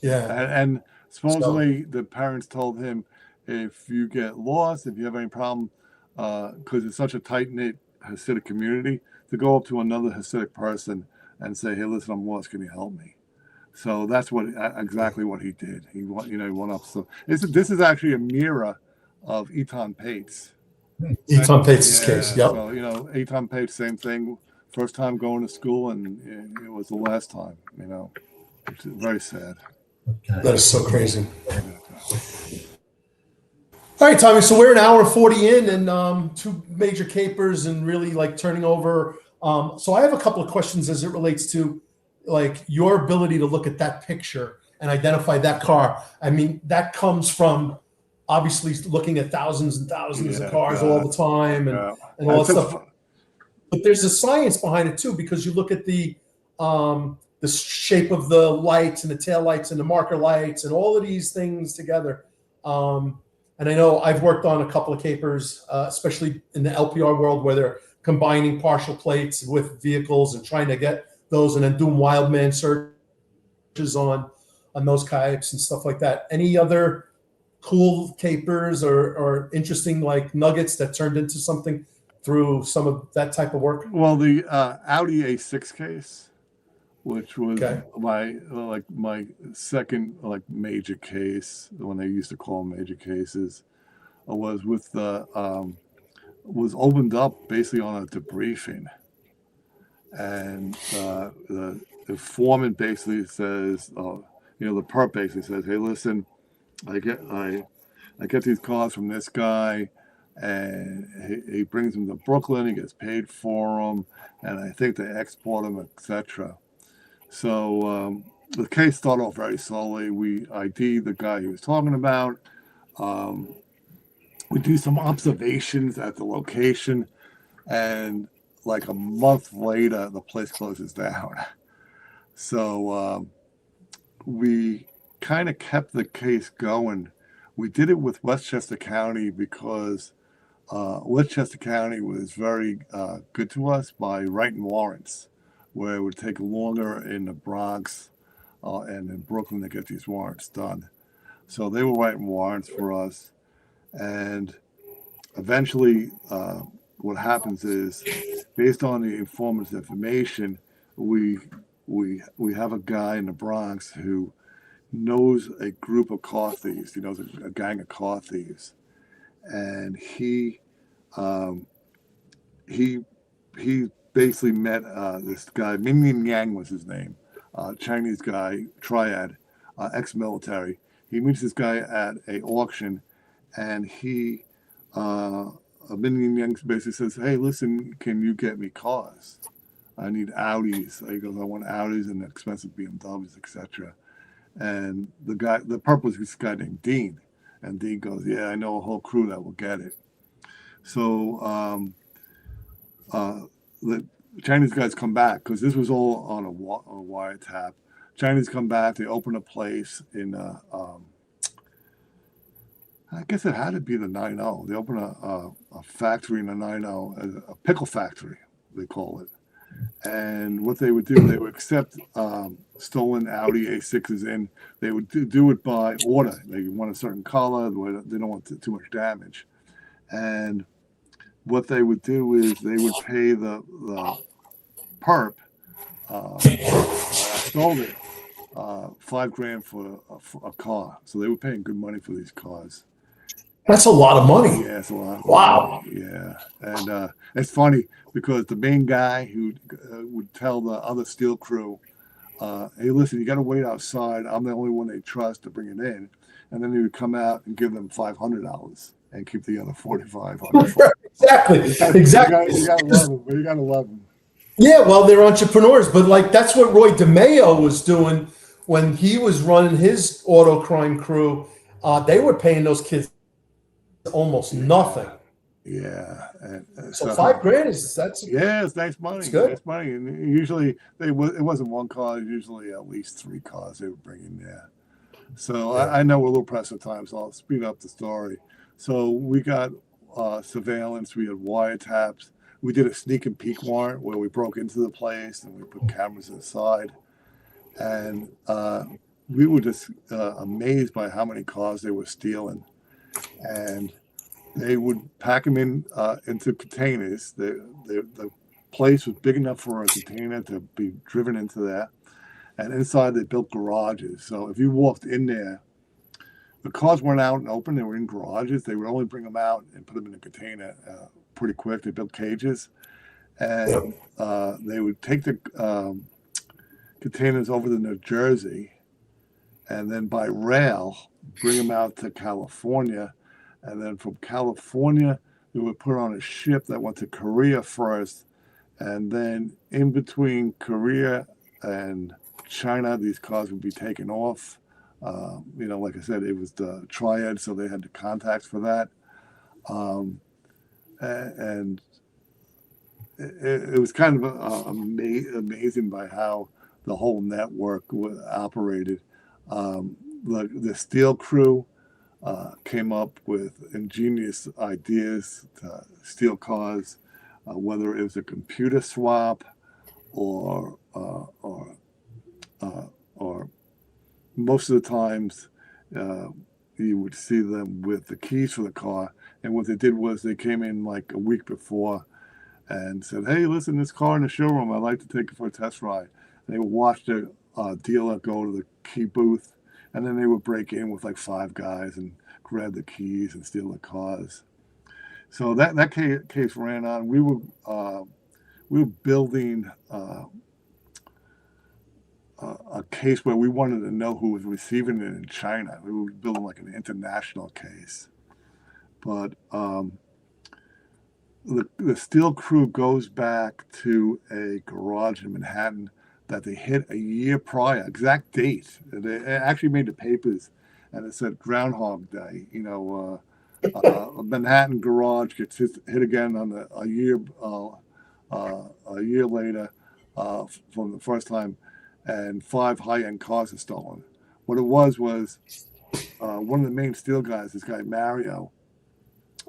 Yeah. And supposedly the parents told him, if you get lost, if you have any problem, because it's such a tight-knit Hasidic community, to go up to another Hasidic person and say, hey, listen, I'm lost. Can you help me? So that's exactly what he did. He went up. So this is actually a mirror of Eitan Pate's. Eitan Pate's case. Yep. So Eitan Pate, same thing. First time going to school, and it was the last time. It's very sad. Okay. That is so crazy. All right, Tommy. So we're an hour and 40 in, and two major capers, and really turning over. So I have a couple of questions as it relates to your ability to look at that picture and identify that car. I mean, that comes from obviously looking at thousands and thousands of cars all the time and all that stuff. but there's a science behind it too, because you look at the shape of the lights and the tail lights and the marker lights and all of these things together. And I know I've worked on a couple of capers, especially in the LPR world, where they're combining partial plates with vehicles and trying to get those, and then doing wild man searches on those types and stuff like that. Any other cool capers or interesting like nuggets that turned into something through some of that type of work? Well, the Audi A6 case, which was Okay. my second major case, when they used to call them major cases, was with the was opened up basically on a debriefing, and the foreman basically says, the perp basically says, "Hey, listen, I get these calls from this guy, and he brings them to Brooklyn. He gets paid for them, and I think they export them, etc." So the case started off very slowly. We ID the guy he was talking about. We do some observations at the location, and like a month later, the place closes down. So we kind of kept the case going. We did it with Westchester County because Westchester County was very good to us by writing warrants, where it would take longer in the Bronx and in Brooklyn to get these warrants done. So they were writing warrants for us. And eventually what happens is, based on the informant's information, we have a guy in the Bronx who knows a group of car thieves. He knows a gang of car thieves. And he basically met this guy, Ming Yang was his name, Chinese guy, triad, ex-military. He meets this guy at a auction, and he, Ming Yang basically says, "Hey, listen, can you get me cars? I need Audis." He goes, "I want Audis and expensive BMWs, etc." And the perp was this guy named Dean, and Dean goes, "Yeah, I know a whole crew that will get it." So the Chinese guys come back, because this was all on a wiretap. Chinese come back. They open a place in, I guess it had to be the 9-0. They open a factory in the 9-0, a pickle factory, they call it. And what they would do, they would accept stolen Audi A6s in. They would do it by order. They want a certain color. They don't want too much damage. And what they would do is they would pay the perp, stole it, $5,000 for a car. So they were paying good money for these cars. That's a lot of money. Yeah, it's a lot. Wow. Yeah, and it's funny because the main guy who would tell the other steel crew, "Hey, listen, you got to wait outside. I'm the only one they trust to bring it in," and then he would come out and give them $500 and keep the other $4,500. Exactly. You gotta love them. You gotta love them. Yeah, well, they're entrepreneurs, but like that's what Roy DeMeo was doing when he was running his auto crime crew. They were paying those kids almost nothing. Yeah. So $5,000 it's nice money. It's good. Nice money. And usually it wasn't one car, usually at least 3 cars they would bring in there. So yeah. I know we're a little pressed for time, so I'll speed up the story. So we got surveillance, we had wiretaps. We did a sneak and peek warrant where we broke into the place and we put cameras inside. And we were just amazed by how many cars they were stealing. And they would pack them into containers. The place was big enough for a container to be driven into there. And inside they built garages. So if you walked in there, the cars weren't out and open. They were in garages. They would only bring them out and put them in a container pretty quick. They built cages. And they would take the containers over to New Jersey and then by rail bring them out to California. And then from California, they would put on a ship that went to Korea first. And then in between Korea and China, these cars would be taken off. Like I said, it was the triad, so they had the contacts for that. And it was kind of amazing by how the whole network operated. The Steel crew came up with ingenious ideas to steal cars, whether it was a computer swap or most of the times you would see them with the keys for the car. And what they did was they came in like a week before and said, "Hey, listen, this car in the showroom, I'd like to take it for a test ride." And they would watch the dealer go to the key booth, and then they would break in with like 5 guys and grab the keys and steal the cars. So that case ran on. We were building a case where we wanted to know who was receiving it in China. We were building like an international case. But the Steel crew goes back to a garage in Manhattan that they hit a year prior, exact date. They actually made the papers, and it said Groundhog Day. A Manhattan garage gets hit again on a year later from the first time, and 5 high-end cars are stolen. What it was one of the main Steel guys, this guy Mario,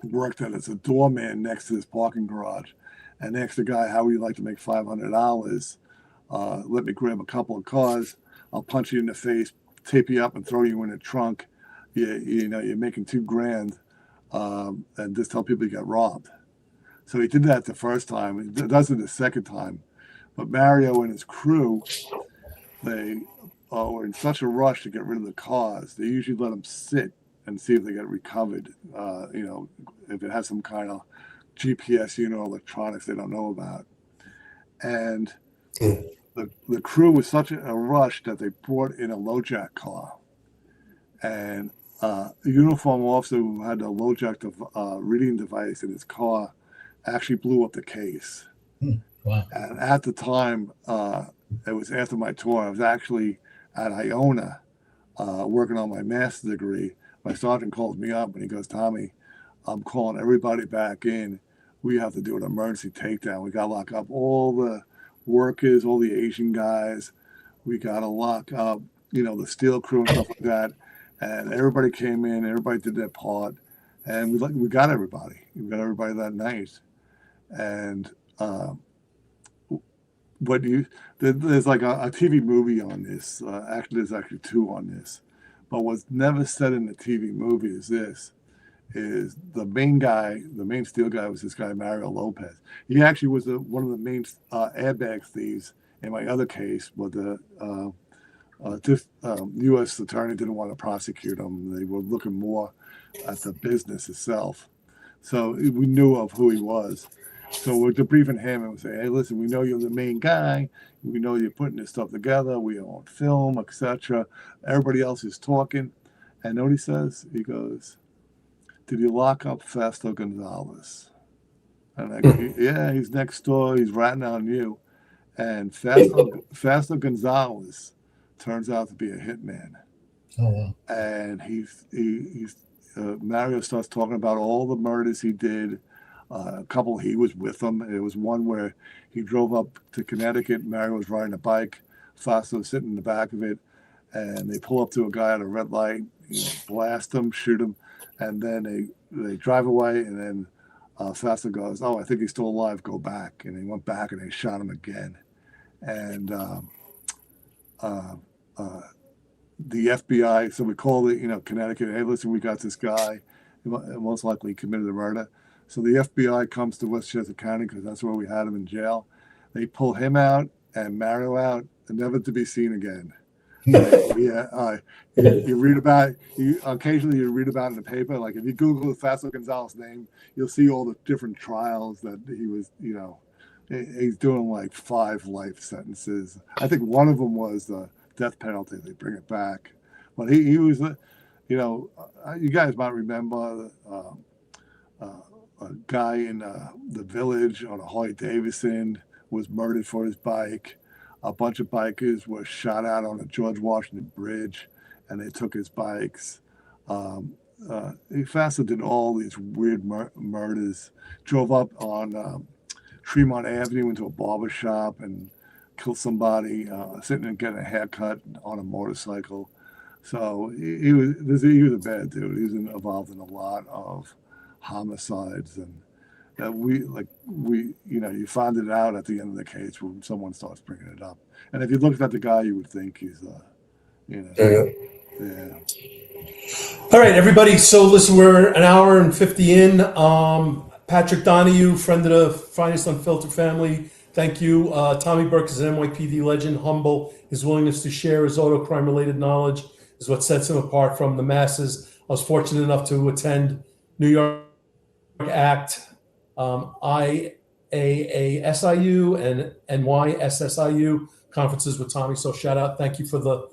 worked as a doorman next to this parking garage, and asked the guy, "How would you like to make $500? Let me grab a couple of cars. I'll punch you in the face, tape you up, and throw you in a trunk. You're making $2,000, and just tell people you got robbed." So he did that the first time. He does it the second time. But Mario and his crew, they were in such a rush to get rid of the cars. They usually let them sit and see if they get recovered. If it has some kind of GPS unit or electronics they don't know about. And the crew was such a rush that they brought in a LoJack car. And a uniform officer who had a LoJack reading device in his car actually blew up the case. Wow. And at the time, it was after my tour, I was actually at Iona working on my master's degree. My sergeant calls me up and he goes, "Tommy, I'm calling everybody back in. We have to do an emergency takedown. We got to lock up all the workers, all the Asian guys. We got to lock up, the Steel crew and stuff like that." And everybody came in, everybody did their part, and we got everybody. We got everybody that night. And there's like a TV movie on this. Actually, there's actually 2 on this. But what's never said in the TV movie is the main Steel guy was this guy, Mario Lopez. He actually was one of the main airbag thieves in my other case, but the U.S. attorney didn't want to prosecute him. They were looking more at the business itself. So we knew of who he was. So we're debriefing him and we say, "Hey, listen, we know you're the main guy. We know you're putting this stuff together. We on film, etc. Everybody else is talking." And know what he says? He goes, "Did you lock up Fausto Gonzalez?" And I go, "Yeah, he's next door. He's ratting on you." And Fausto Gonzalez turns out to be a hitman. Oh, wow. And Mario starts talking about all the murders he did. A couple he was with them. It was one where he drove up to Connecticut. Mario was riding a bike. Fausto was sitting in the back of it, and they pull up to a guy at a red light, blast him, shoot him, and then they drive away. And then Fausto goes, "Oh, I think he's still alive. Go back." And they went back and they shot him again. And the FBI, so we called it, Connecticut. "Hey, listen, we got this guy. He most likely committed a murder." So the FBI comes to Westchester County because that's where we had him in jail. They pull him out and Mario out, and never to be seen again. You read about occasionally you read about in the paper. Like if you Google Fausto Gonzalez's name, you'll see all the different trials that he was. He's doing like 5 life sentences. I think one of them was the death penalty. They bring it back, but he was, you guys might remember. A guy in the village on a Harley Davidson was murdered for his bike. A bunch of bikers were shot out on the George Washington Bridge, and they took his bikes. Fausto did all these weird murders. Drove up on Tremont Avenue into a barber shop and killed somebody sitting and getting a haircut on a motorcycle. So he was a bad dude. He was involved in a lot of homicides, and you find it out at the end of the case when someone starts bringing it up. And if you looked at the guy, you would think he's yeah. All right, everybody. So listen, we're an hour and 50 in. Patrick Donahue, friend of the finest Unfiltered family. Thank you. Tommy Burke is an NYPD legend, humble. His willingness to share his auto crime related knowledge is what sets him apart from the masses. I was fortunate enough to attend New York ACT, IAASIU, and NYSSIU conferences with Tommy. So shout out. Thank you for the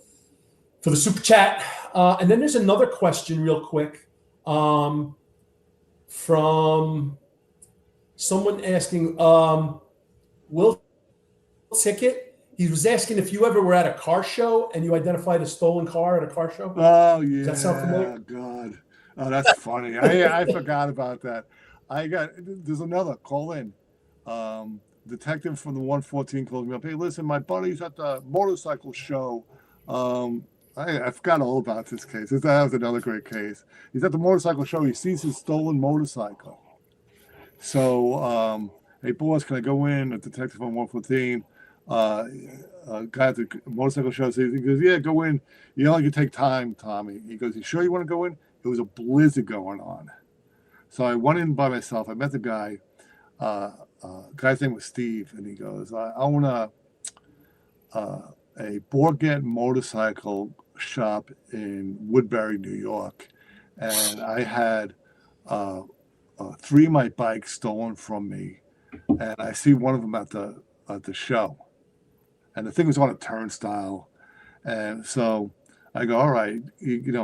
super chat. And then there's another question real quick from someone asking, Will Ticket, he was asking if you ever were at a car show and you identified a stolen car at a car show. Oh, yeah. Does that sound familiar? God. Oh, that's funny. I forgot about that. There's another call in. Detective from the 114 called me up. Hey, listen, my buddy's at the motorcycle show. I forgot all about this case. That was another great case. He's at the motorcycle show. He sees his stolen motorcycle. So, hey, boss, can I go in? A detective on 114. Guy at the motorcycle show says, he goes, yeah, go in. You only can take time, Tommy. He goes, you sure you want to go in? It was a blizzard going on. So I went in by myself. I met the guy. Guy's name was Steve. And he goes, I own a Borgette motorcycle shop in Woodbury, New York. And I had 3 of my bikes stolen from me. And I see one of them at the show. And the thing was on a turnstile. And so I go, all right,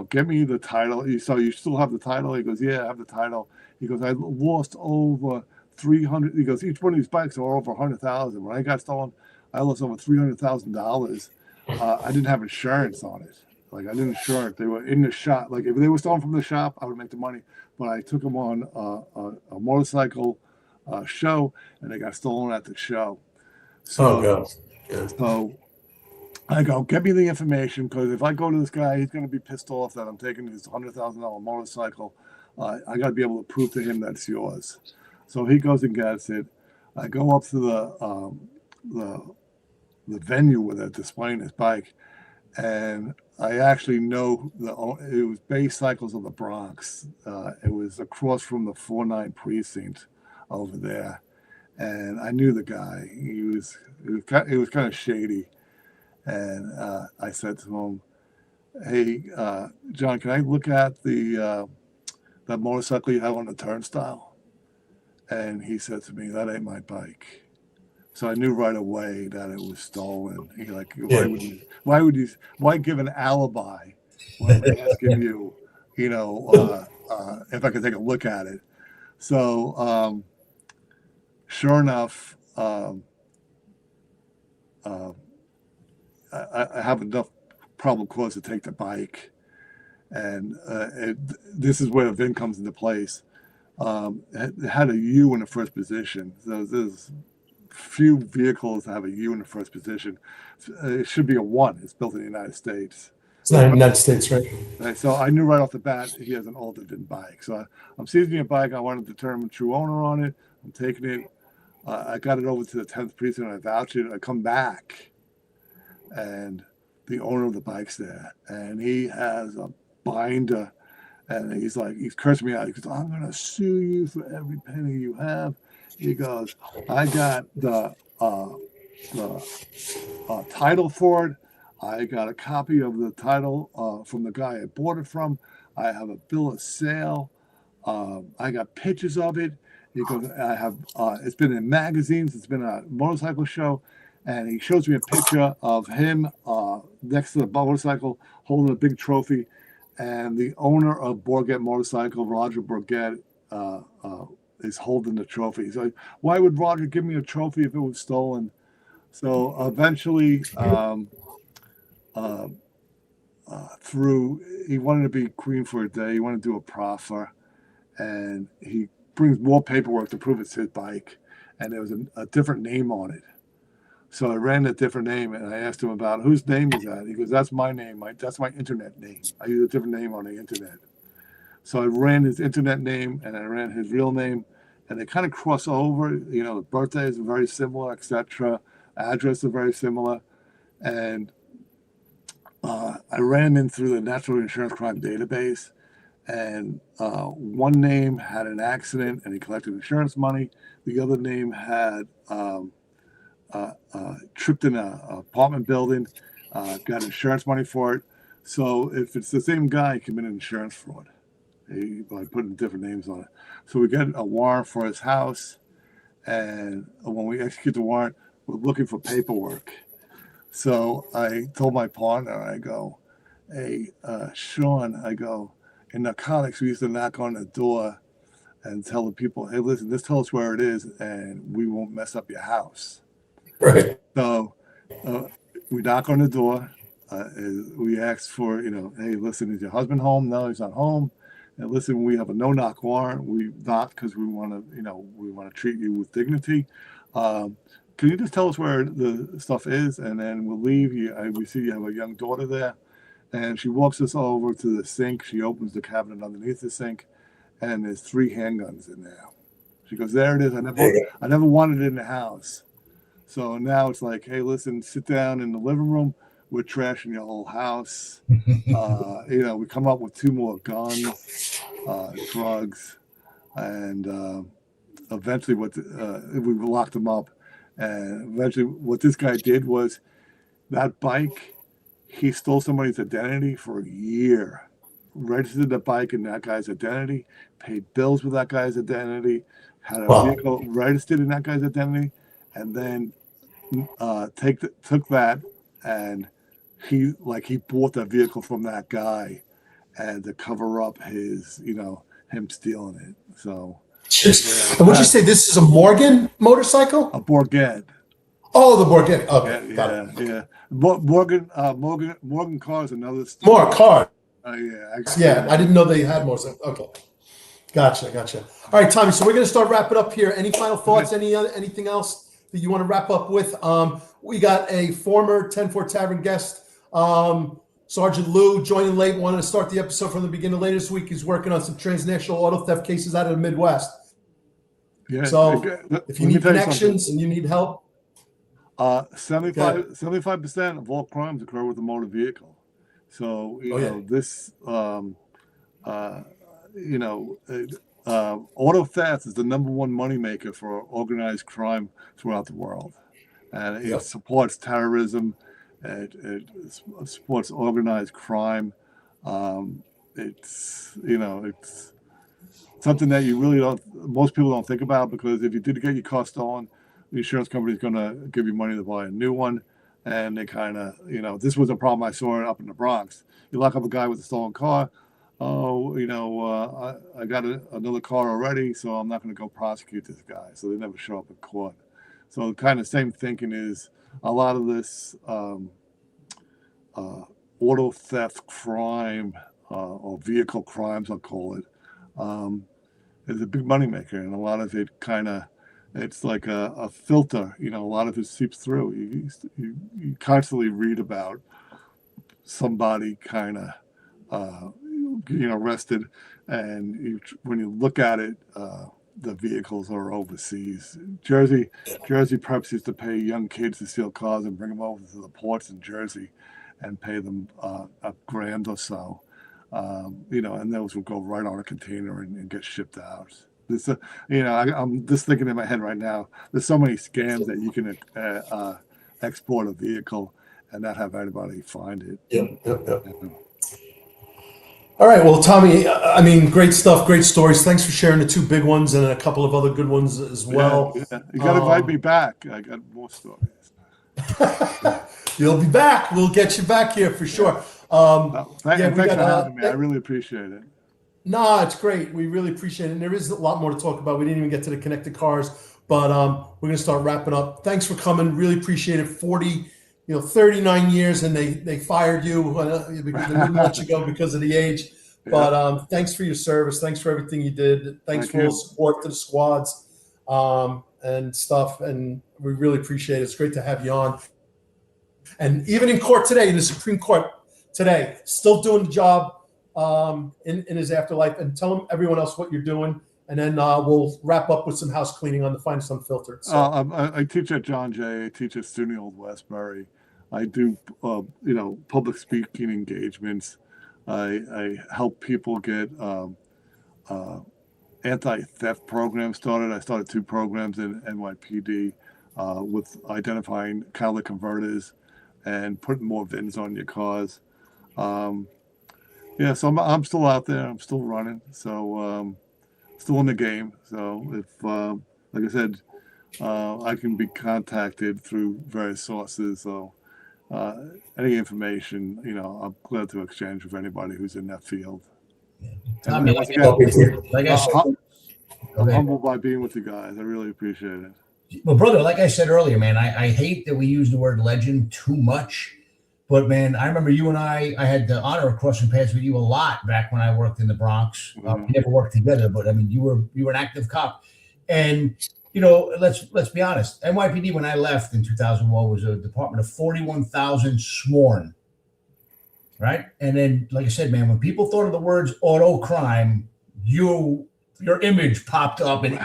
get me the title. So you still have the title? He goes, yeah, I have the title. He goes, I lost over 300. He goes, each one of these bikes are over 100,000. When I got stolen, I lost over $300,000. I didn't have insurance on it. Like, I didn't insure it. They were in the shop. Like, if they were stolen from the shop, I would make the money. But I took them on a motorcycle show, and they got stolen at the show. So, God. So I go, get me the information, because if I go to this guy, he's going to be pissed off that I'm taking his $100,000 motorcycle. I got to be able to prove to him that's yours. So he goes and gets it. I go up to the venue where they're displaying his bike, and I actually know it was Bay Cycles of the Bronx. It was across from the 49 precinct over there, and I knew the guy. He was kind of shady, and I said to him, "Hey, John, can I look at that motorcycle you have on the turnstile?" And he said to me, "That ain't my bike." So I knew right away that it was stolen. He why give an alibi when I'm asking you, if I could take a look at it? So sure enough, I have enough probable cause to take the bike, and this is where the VIN comes into place. It had a U in the first position. So there's few vehicles that have a U in the first position. It should be a 1. It's built in the United States. It's not in the United States, right? So I knew right off the bat he has an older VIN bike. So I'm seizing a bike. I want to determine true owner on it. I'm taking it. I got it over to the 10th precinct. I vouch it. I come back, and the owner of the bike's there, and he has a binder, and he's cursing me out. He goes, "I'm going to sue you for every penny you have." He goes, "I got the title for it. I got a copy of the title from the guy I bought it from. I have a bill of sale. I got pictures of it." He goes, "I have. It's been in magazines. It's been a motorcycle show." And he shows me a picture of him next to the motorcycle holding a big trophy. And the owner of Borgette Motorcycle, Roger Borgette, is holding the trophy. He's like, "Why would Roger give me a trophy if it was stolen?" So eventually, he wanted to be queen for a day. He wanted to do a proffer, and he brings more paperwork to prove it's his bike. and there was a different name on it. So I ran a different name, and I asked him about whose name is that. He goes, "That's my name. That's my internet name. I use a different name on the internet." So I ran his internet name, and I ran his real name, and they kind of cross over. You know, the birthdays are very similar, etc. Address are very similar, and I ran in through the National Insurance Crime Database, and one name had an accident, and he collected insurance money. The other name had tripped in an apartment building, got insurance money for it. So if it's the same guy, he committed insurance fraud by putting different names on it. So we get a warrant for his house, and when we execute the warrant, we're looking for paperwork. So I told my partner, I go, "Hey, Sean," I go, "in narcotics, we used to knock on the door and tell the people, hey, listen, just tell us where it is, and we won't mess up your house." Right. So we knock on the door. We ask for, hey, listen, is your husband home? No, he's not home. And listen, we have a no-knock warrant. We knock because we want to, treat you with dignity. Can you just tell us where the stuff is, and then we'll leave you? We see you have a young daughter there, and she walks us over to the sink. She opens the cabinet underneath the sink, and there's 3 handguns in there. She goes, "There it is. I never wanted it in the house." So now it's like, hey, listen, sit down in the living room. We're trashing your whole house. We come up with 2 more guns, drugs, and eventually we locked them up. And eventually what this guy did was that bike, he stole somebody's identity for a year, registered the bike in that guy's identity, paid bills with that guy's identity, had a vehicle registered in that guy's identity, and then took that, and he bought that vehicle from that guy, and to cover up his, him stealing it. So. And would you say this is a Morgan motorcycle? A Borghead. Oh, the Borghead. Okay, got it. Yeah. Morgan car is another story. More car. Yeah. I didn't know they had more. Okay. Gotcha. All right, Tommy. So we're going to start wrapping up here. Any final thoughts? Anything else that you want to wrap up with? We got a former Ten-Four Tavern guest, Sergeant Lou, joining late. Wanted to start the episode from the beginning. Later this week, he's working on some transnational auto theft cases out of the Midwest. Yeah. So if you need connections and you need help, 75% of all crimes occur with a motor vehicle. So this auto theft is the #1 moneymaker for organized crime throughout the world, and it supports terrorism. It supports organized crime. It's something that you really most people don't think about, because if you did get your car stolen, the insurance company is going to give you money to buy a new one. And they kind of, this was a problem I saw up in the Bronx. You lock up a guy with a stolen car. Oh, I got another car already, so I'm not going to go prosecute this guy. So they never show up in court. So kind of same thinking is a lot of this auto theft crime or vehicle crimes, I'll call it, is a big moneymaker. And a lot of it it's like a filter, a lot of it seeps through. You constantly read about somebody getting arrested, and when you look at it, the vehicles are overseas. Jersey perhaps used to pay young kids to steal cars and bring them over to the ports in Jersey and pay them $1,000 or so, and those would go right on a container and get shipped out. I'm just thinking in my head right now, there's so many scams that you can export a vehicle and not have anybody find it. Yep. All right. Well, Tommy, great stuff, great stories. Thanks for sharing the 2 big ones and a couple of other good ones as well. Yeah. You got to invite me back. I got more stories. You'll be back. We'll get you back here for sure. Thanks for having me. I really appreciate it. No, it's great. We really appreciate it. And there is a lot more to talk about. We didn't even get to the connected cars, but we're going to start wrapping up. Thanks for coming. Really appreciate it. 39 years, and they fired you because they wouldn't let you go because of the age. But thanks for your service. Thanks for everything you did. Thanks for all the support to the squads. and stuff. And we really appreciate it. It's great to have you on. And even in court today, in the Supreme Court today, still doing the job in his afterlife. And tell him, everyone else, what you're doing. And then we'll wrap up with some house cleaning on the Finest Unfiltered. So. I teach at John Jay. I teach at SUNY Old Westbury. I do, public speaking engagements. I help people get anti-theft programs started. I started 2 programs in NYPD with identifying catalytic converters and putting more VINs on your cars. So I'm still out there. I'm still running. So still in the game. So if, like I said, I can be contacted through various sources. So any information, I'm glad to exchange with anybody who's in that field. Tommy, And once again, like I said, I'm humbled by being with you guys. I really appreciate it. well, brother, like I said earlier, man, I hate that we use the word legend too much. But, man, I remember you and I had the honor of crossing paths with you a lot back when I worked in the Bronx. We never worked together, but, I mean, you were an active cop. And, let's be honest. NYPD, when I left in 2001, was a department of 41,000 sworn, right? And then, like I said, man, when people thought of the words auto crime, your image popped up. And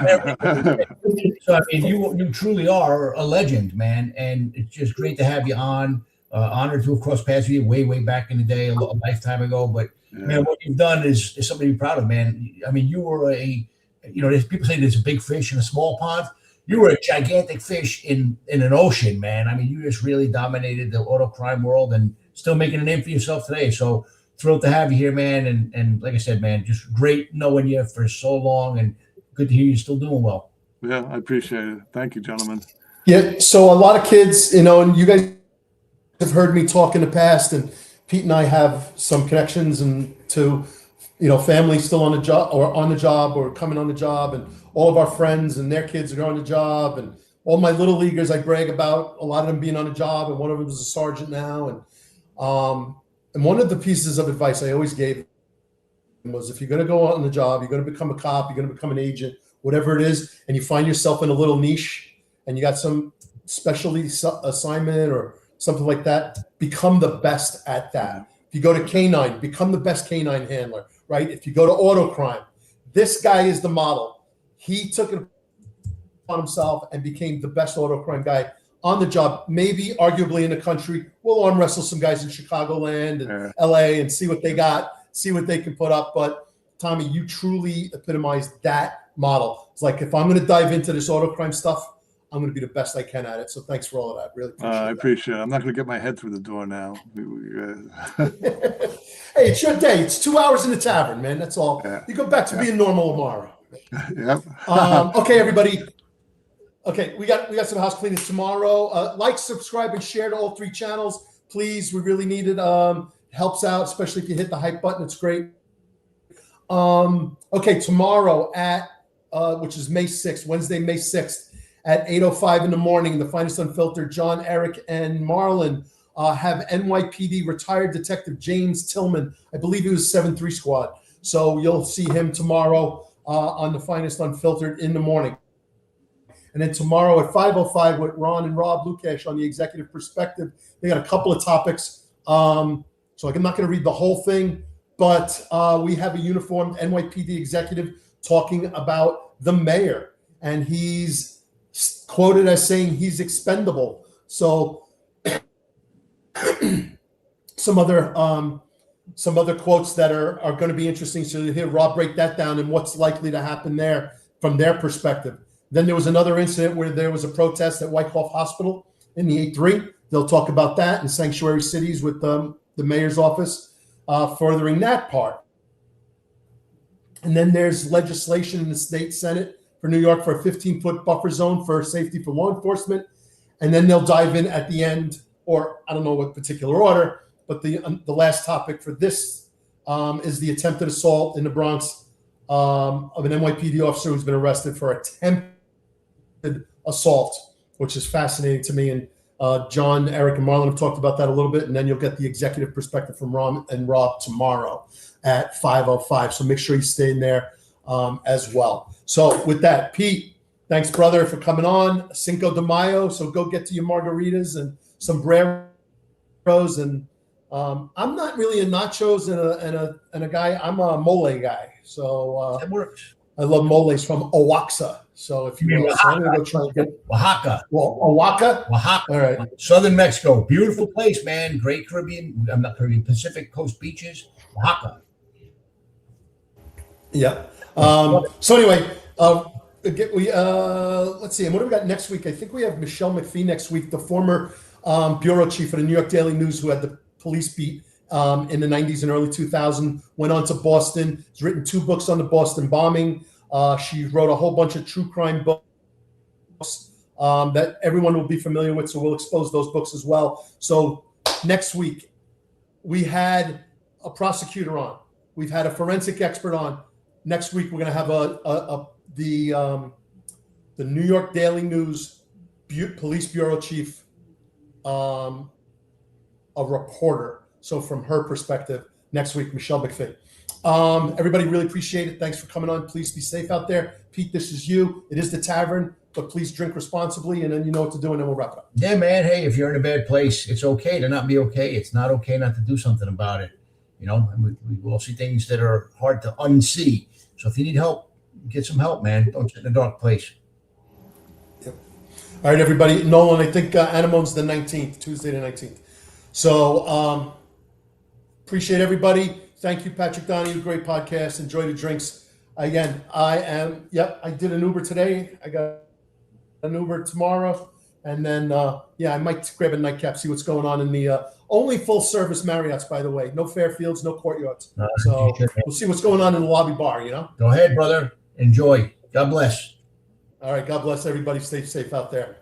so, I mean, you truly are a legend, man. And it's just great to have you on. Honored to have crossed paths with you way back in the day, a lifetime ago. But man, what you've done is something to be proud of, man. I mean, you were people say there's a big fish in a small pond. You were a gigantic fish in an ocean, man. I mean, you just really dominated the auto crime world and still making a name for yourself today. So thrilled to have you here, man. And like I said, man, just great knowing you for so long, and good to hear you're still doing well. Yeah, I appreciate it. Thank you, gentlemen. Yeah. So a lot of kids, and you guys have heard me talk in the past, and Pete and I have some connections and to, family still on the job or coming on the job, and all of our friends and their kids are on the job, and all my little leaguers I brag about, a lot of them being on the job, and one of them is a sergeant now. And one of the pieces of advice I always gave them was, if you're going to go out on the job, you're going to become a cop, you're going to become an agent, whatever it is, and you find yourself in a little niche and you got some specialty assignment or something like that, become the best at that. If you go to canine, become the best canine handler, right? If you go to auto crime, this guy is the model. He took it upon himself and became the best auto crime guy on the job, maybe arguably in the country. We'll arm wrestle some guys in Chicagoland and LA and see what they got, see what they can put up. But Tommy, you truly epitomized that model. It's like, if I'm going to dive into this auto crime stuff, I'm going to be the best I can at it. So thanks for all of that. Really appreciate it. I appreciate it. I'm not going to get my head through the door now. Hey, it's your day. It's 2 hours in the tavern, man. That's all. Yeah. You go back to being normal tomorrow. Yep. Okay, everybody. Okay, we got some house cleaning tomorrow. Like, subscribe, and share to all 3 channels, please. We really need it. Helps out, especially if you hit the hype button. It's great. Okay, tomorrow at which is May 6th, Wednesday, May 6th. At 8:05 in the morning, the Finest Unfiltered, John, Eric, and Marlon have NYPD retired Detective James Tillman. I believe he was 7-3 squad. So you'll see him tomorrow on the Finest Unfiltered in the morning. And then tomorrow at 5:05 with Ron and Rob Lukash on the Executive Perspective. They got a couple of topics. So I'm not going to read the whole thing, but we have a uniformed NYPD executive talking about the mayor, and he's quoted as saying he's expendable. So some other quotes that are going to be interesting. So you hear Rob break that down and what's likely to happen there from their perspective. Then there was another incident where there was a protest at Wyckoff Hospital in the 8-3. They'll talk about that in sanctuary cities with the mayor's office, furthering that part. And then there's legislation in the state Senate for New York for a 15-foot buffer zone for safety for law enforcement. And then they'll dive in at the end, or I don't know what particular order, but the last topic for this is the attempted assault in the Bronx of an NYPD officer who's been arrested for attempted assault, which is fascinating to me. And John, Eric, and Marlon have talked about that a little bit, and then you'll get the executive perspective from Ron and Rob tomorrow at 5:05. So make sure you stay in there as well. So with that, Pete, thanks, brother, for coming on. Cinco de Mayo, so go get to your margaritas and sombreros. And I'm not really a nachos and a guy. I'm a mole guy. So That works. I love moles from Oaxaca. So if you want, so I'm gonna go try and get Oaxaca. well, Oaxaca. Oaxaca. All right. Southern Mexico. Beautiful place, man. Great Caribbean. I'm not Caribbean. Pacific Coast beaches. Oaxaca. Yeah. So anyway, let's see. And what do we got next week? I think we have Michelle McPhee next week, the former bureau chief of the New York Daily News, who had the police beat in the 90s and early 2000s, went on to Boston. Has written 2 books on the Boston bombing. She wrote a whole bunch of true crime books that everyone will be familiar with. So we'll expose those books as well. So next week, we had a prosecutor on. We've had a forensic expert on. Next week, we're going to have the New York Daily News police bureau chief, a reporter. So from her perspective, next week, Michelle McPhee. Everybody really appreciate it. Thanks for coming on. Please be safe out there. Pete, this is you. It is the tavern, but please drink responsibly, and then you know what to do, and then we'll wrap it up. Yeah, man. Hey, if you're in a bad place, it's okay to not be okay. It's not okay not to do something about it. You know, and we all see things that are hard to unsee. So if you need help, get some help, man. Don't sit in a dark place. Yep. All right, everybody. Nolan, I think Anamone's the 19th, Tuesday the 19th. So appreciate everybody. Thank you, Patrick Donahue. Great podcast. Enjoy the drinks. Again, I did an Uber today. I got an Uber tomorrow. And then, I might grab a nightcap, see what's going on in the only full service Marriotts, by the way. No Fairfields, no Courtyards. So we'll see what's going on in the lobby bar, you know? Go ahead, brother. Enjoy. God bless. All right. God bless everybody. Stay safe out there.